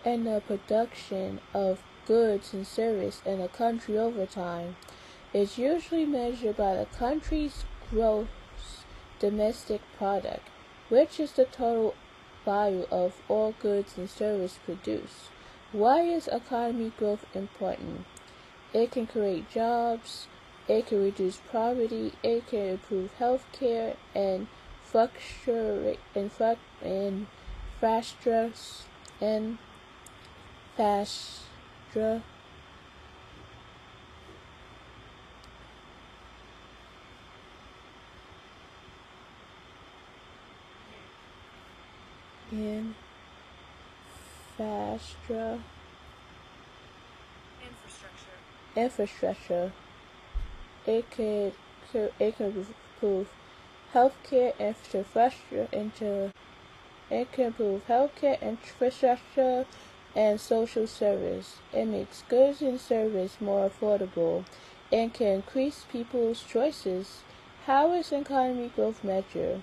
in the production of goods and service in a country over time. It's usually measured by the country's gross domestic product, which is the total value of all goods and services produced. Why is economic growth important? It can create jobs, it can reduce poverty, it can improve healthcare and infrastructure. It could improve healthcare infrastructure and social service. It makes goods and service more affordable and can increase people's choices. How is economic growth measured?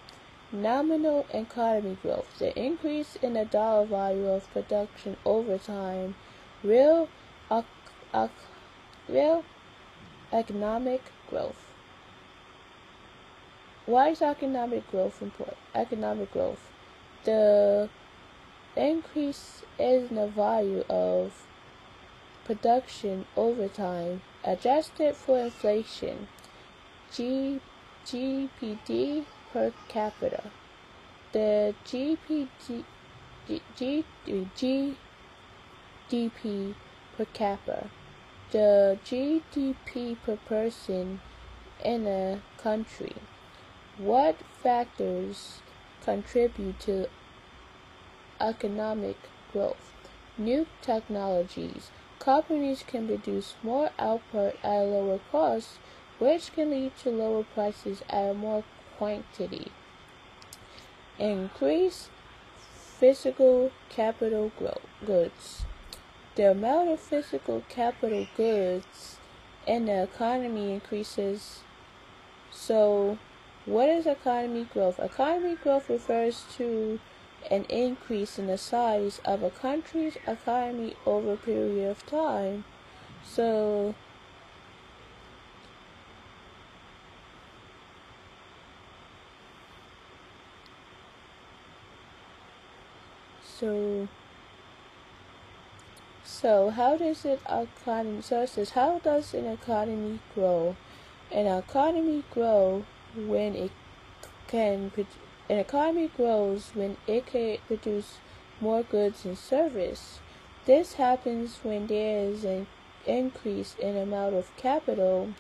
Nominal economic growth, the increase in the dollar value of production over time. Real economic growth. Why is economic growth important? Economic growth. The increase in the value of production over time, adjusted for inflation. GPD per capita. The GDP per capita. The GDP per person in a country. What factors contribute to economic growth? New technologies. Companies can produce more output at a lower cost, which can lead to lower prices at more quantity. Increase physical capital goods. The amount of physical capital goods in the economy increases. So, what is economy growth? Economy growth refers to an increase in the size of a country's economy over a period of time. So, how does it economy? So it says, how does an economy grow? An economy grows when it can. An economy grows when it can produce more goods and service. This happens when there is an increase in amount of capital,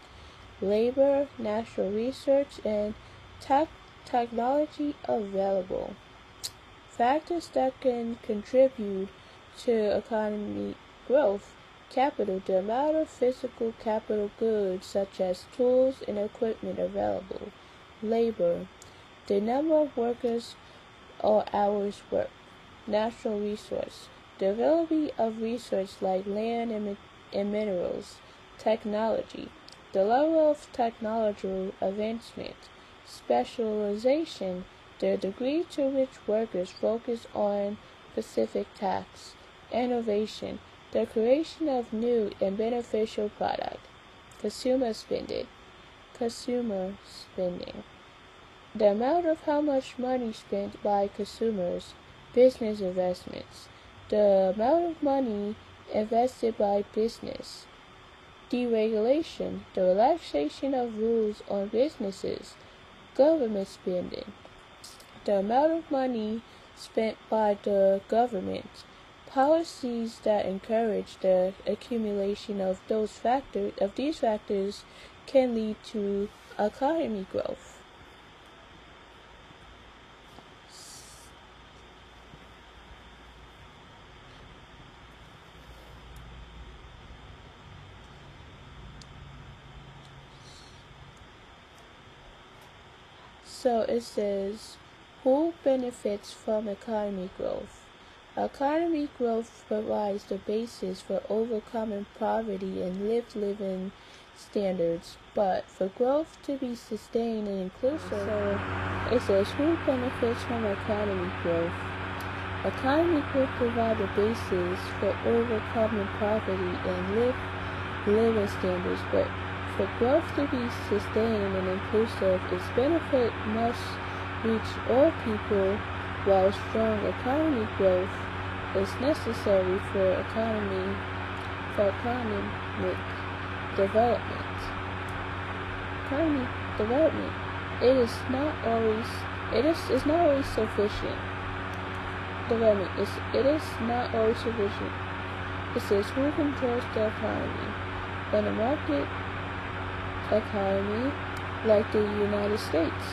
labor, natural research, and technology available. Factors that can contribute to economic growth: capital, the amount of physical capital goods such as tools and equipment available; labor, the number of workers or hours worked; natural resource, the availability of resources like land and minerals; technology, the level of technological advancement; specialization, the degree to which workers focus on specific tasks; innovation, the creation of new and beneficial products; consumer spending, the amount of how much money spent by consumers; business investments, the amount of money invested by business; deregulation, the relaxation of rules on businesses; government spending, the amount of money spent by the government; policies that encourage the accumulation of these factors can lead to economy growth. So it says, who benefits from economic growth? Economic growth provides the basis for overcoming poverty and living standards, but for growth to be sustained and inclusive, so it says, who benefits from economic growth? Economic growth provides the basis for overcoming poverty and living standards, but for growth to be sustained and inclusive, its benefit must reach all people, while strong economic growth is necessary for economic development. Economic development. It is not always sufficient. Development it is not always sufficient. It says, who controls the economy? In a market economy like the United States,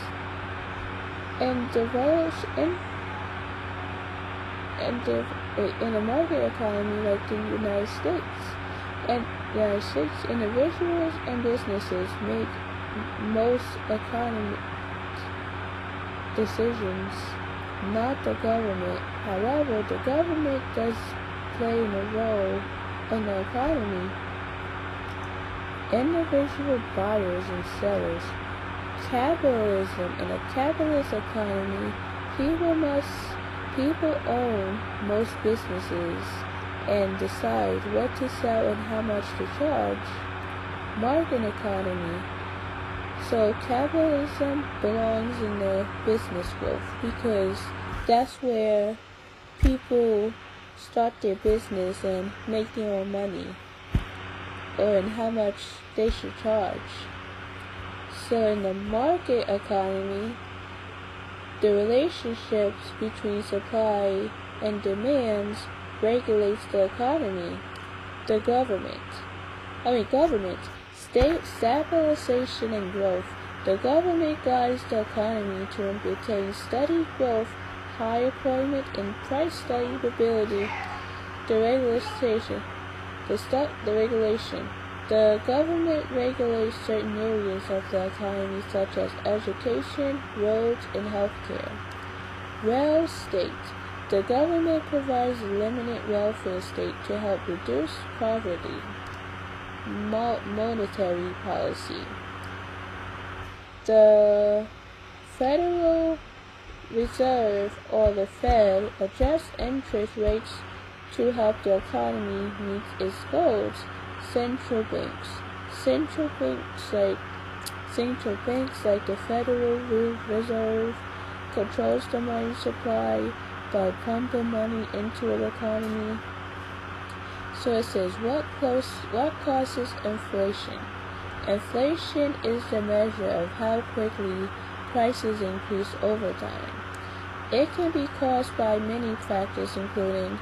and develops in a market economy like the United States, individuals and businesses make most economic decisions, not the government. However, the government does play a role in the economy. Individual buyers and sellers. Capitalism. In a capitalist economy, people own most businesses and decide what to sell and how much to charge. Market economy. So capitalism belongs in the business growth because that's where people start their business and make their own money, or in how much they should charge. So in the market economy, the relationships between supply and demands regulates the economy. The government. State stabilization and growth. The government guides the economy to obtain steady growth, high employment, and price stability. The regulation. The government regulates certain areas of the economy such as education, roads, and healthcare. Welfare state. The government provides a limited welfare state to help reduce poverty. Monetary policy. The Federal Reserve, or the Fed, adjusts interest rates to help the economy meet its goals. Central banks like the Federal Reserve controls the money supply by pumping money into the economy. So it says, what causes inflation? Inflation is the measure of how quickly prices increase over time. It can be caused by many factors, including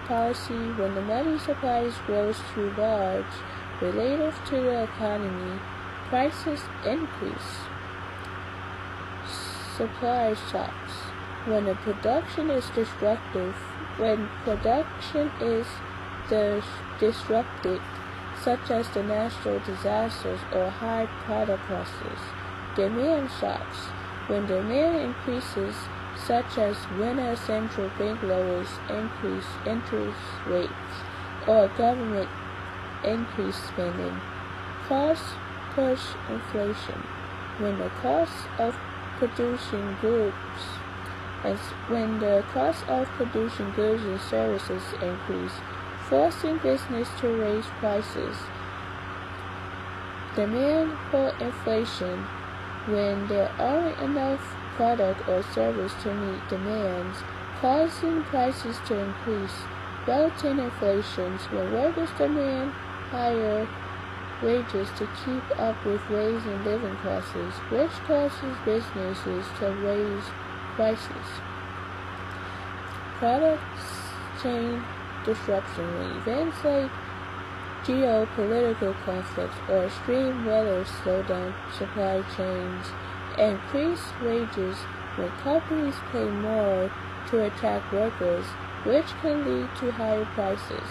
policy, when the money supply grows too large relative to the economy, prices increase. Supply shocks. When the production is disruptive, when production is disrupted, such as the natural disasters or high product prices. Demand shocks. When demand increases, such as when a central bank lowers increase interest rates or government increase spending. Cost push inflation. When the cost of producing goods when the cost of producing goods and services increase, forcing business to raise prices. Demand pull inflation. When there aren't enough product or service to meet demands, causing prices to increase. Built-in inflations. When workers demand higher wages to keep up with rising living costs, which causes businesses to raise prices. Products chain disruption. When events like geopolitical conflicts or extreme weather slow down supply chains, increase wages. When companies pay more to attract workers, which can lead to higher prices.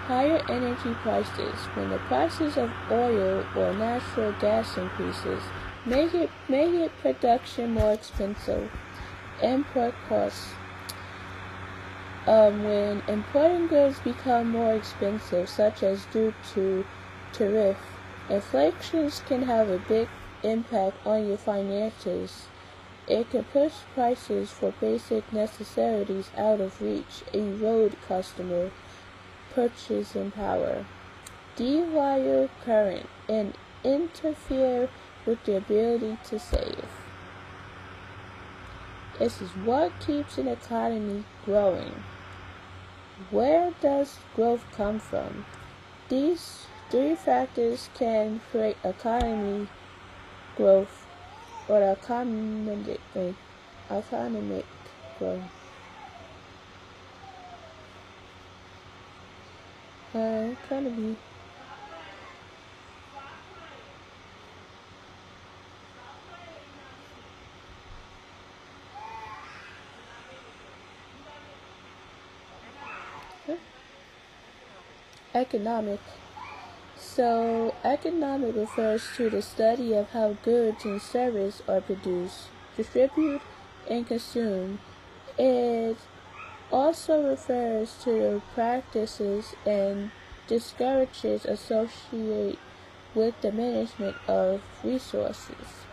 Higher energy prices. When the prices of oil or natural gas increases, make it production more expensive. Import costs. When importing goods become more expensive, such as due to tariff, inflations can have a big impact on your finances. It can push prices for basic necessities out of reach, erode customer purchasing power, dewire current, and interfere with the ability to save. This is what keeps an economy growing. Where does growth come from? These three factors can create economy growth or economic growth. Economy. Economic. So, economic refers to the study of how goods and services are produced, distributed, and consumed. It also refers to the practices and discourages associated with the management of resources.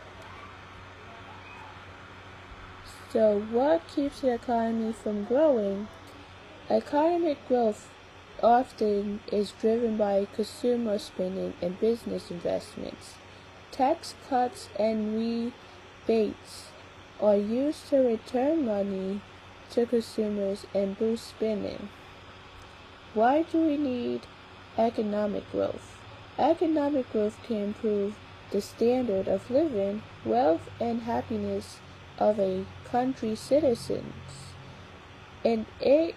So, what keeps the economy from growing? Economic growth often is driven by consumer spending and business investments. Tax cuts and rebates are used to return money to consumers and boost spending. Why do we need economic growth? Economic growth can improve the standard of living, wealth, and happiness of a country's citizens, and it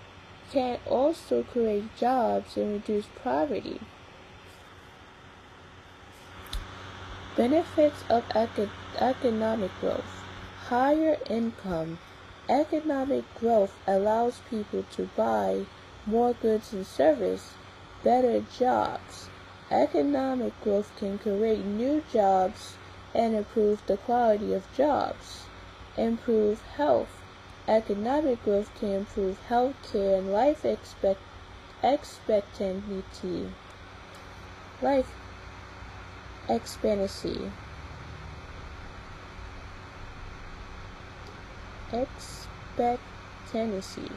can also create jobs and reduce poverty. Benefits of economic growth. Higher income. Economic growth allows people to buy more goods and services, better jobs. Economic growth can create new jobs and improve the quality of jobs. Improve health. Economic growth can improve health care and life expectancy. Life expectancy. Expectancy.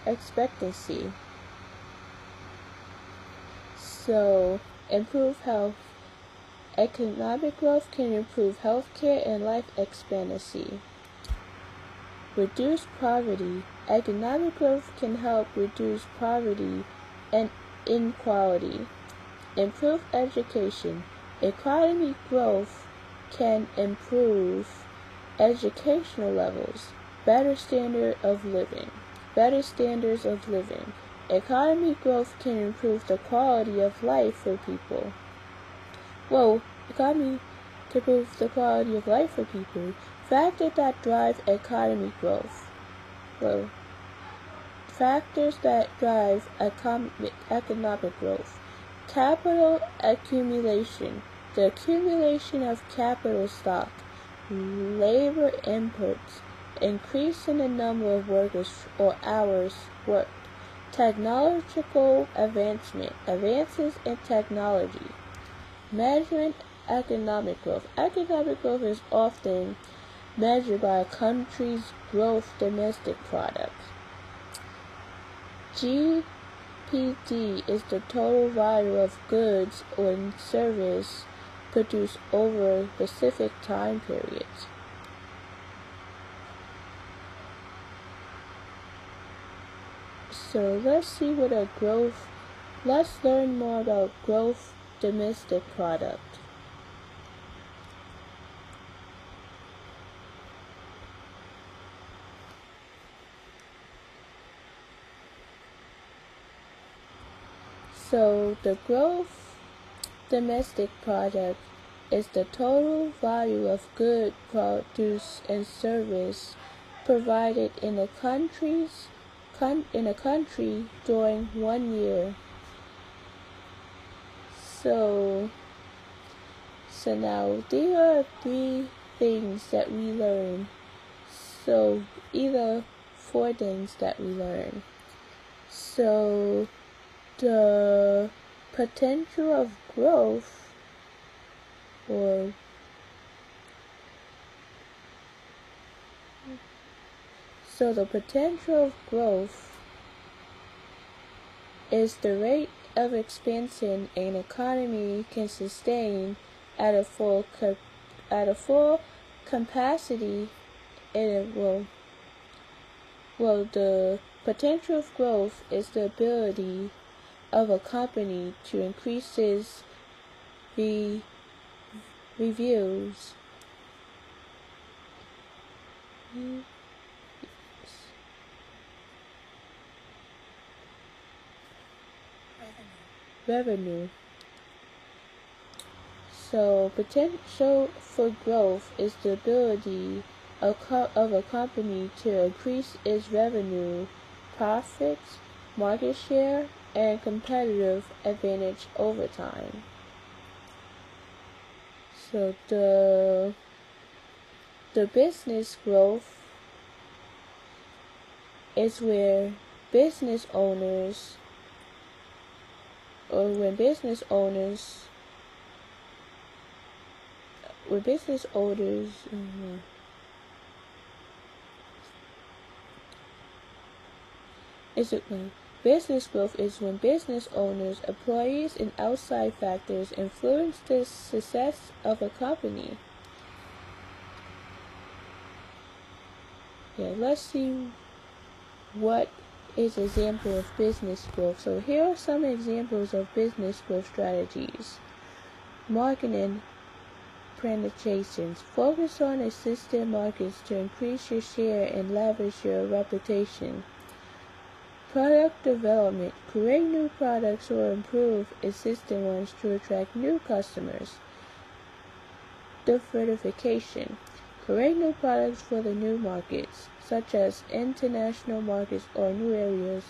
Expectancy. So, improve health. Economic growth can improve healthcare and life expectancy. Reduce poverty. Economic growth can help reduce poverty and inequality. Improve education. Economic growth can improve educational levels, better standard of living, better standards of living. Economic growth can improve the quality of life for people. Economy can improve the quality of life for people. Factors that drive economic growth. Factors that drive economic growth. Capital accumulation. The accumulation of capital stock. Labor inputs. Increase in the number of workers or hours worked. Technological advancement. Advances in technology. Measuring economic growth. Economic growth is often measured by a country's gross domestic product. GDP is the total value of goods or service produced over specific time periods. So let's learn more about gross domestic product. So the gross domestic product is the total value of goods, produce, and service provided in a country during 1 year. So now there are 3 things that we learn. So either 4 things that we learn. So the potential of growth the potential of growth is the rate of expansion an economy can sustain at a full capacity. The potential of growth is the ability of a company to increase its revenues. Revenue. So potential for growth is the ability of a company to increase its revenue, profits, market share, and competitive advantage over time. So the business growth is where business owners business growth is when business owners, employees, and outside factors influence the success of a company. Let's see what is an example of business growth. So here are some examples of business growth strategies. Marketing penetrations. Focus on existing markets to increase your share and leverage your reputation. Product development. Create new products or improve existing ones to attract new customers. Diversification. Create new products for the new markets, such as international markets or new areas.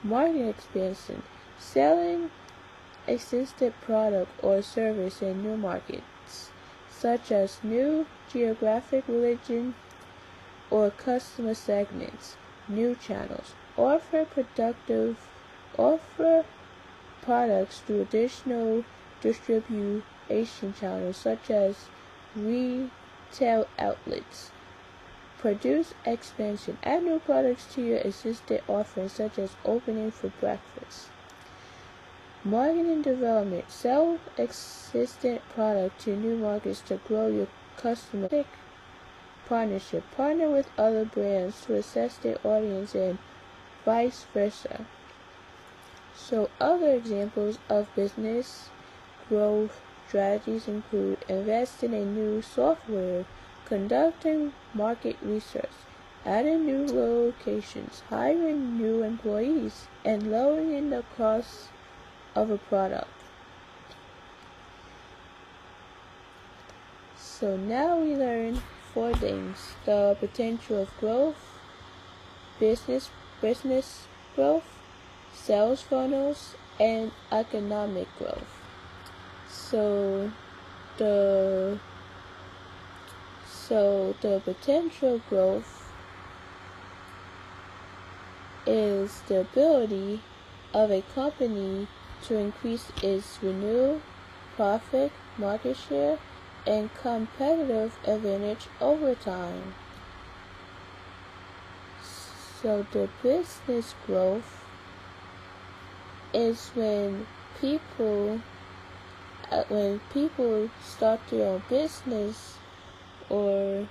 Market expansion. Selling existing product or service in new markets, such as new geographic region or customer segments. New channels. Offer products through additional distribution channels, such as retail outlets. Produce expansion. Add new products to your existing offerings, such as opening for breakfast. Marketing development. Sell existing product to new markets to grow your customer. Partnership. Partner with other brands to assess their audience and vice versa. So other examples of business growth strategies include investing in new software, conducting market research, adding new locations, hiring new employees, and lowering the cost of a product. So now we learn 4 things: the potential of growth, business growth, sales funnels, and economic growth. So the potential growth is the ability of a company to increase its revenue, profit, market share, and competitive advantage over time. So the business growth is when people start their own business, or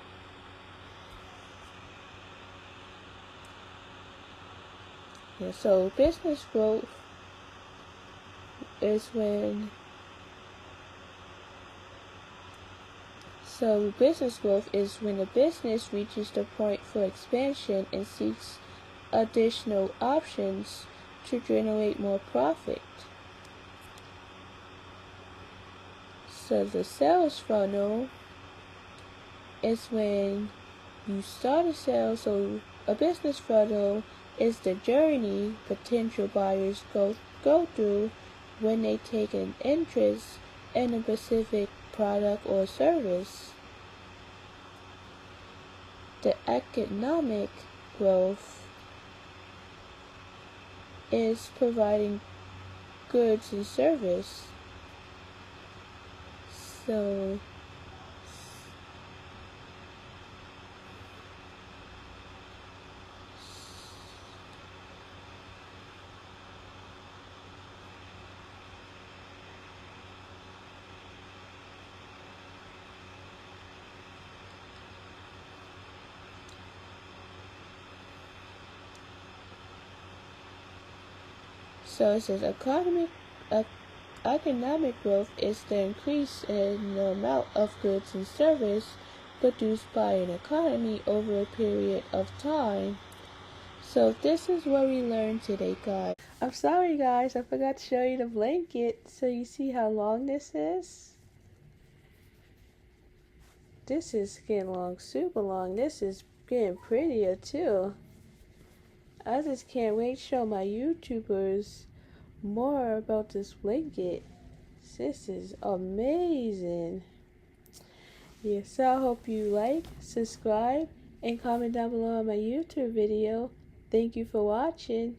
so business growth is when a business reaches the point for expansion and seeks additional options to generate more profit. So the sales funnel is when you start a sale. So a business funnel is the journey potential buyers go through when they take an interest in a specific product or service. The economic growth is providing goods and service. So it says economic growth is the increase in the amount of goods and service produced by an economy over a period of time. So this is what we learned today, guys. I'm sorry, guys, I forgot to show you the blanket. So you see how long this is? This is getting long, super long. This is getting prettier too. I just can't wait to show my YouTubers more about this blanket. This is amazing. Yeah, so I hope you like, subscribe, and comment down below on my YouTube video. Thank you for watching.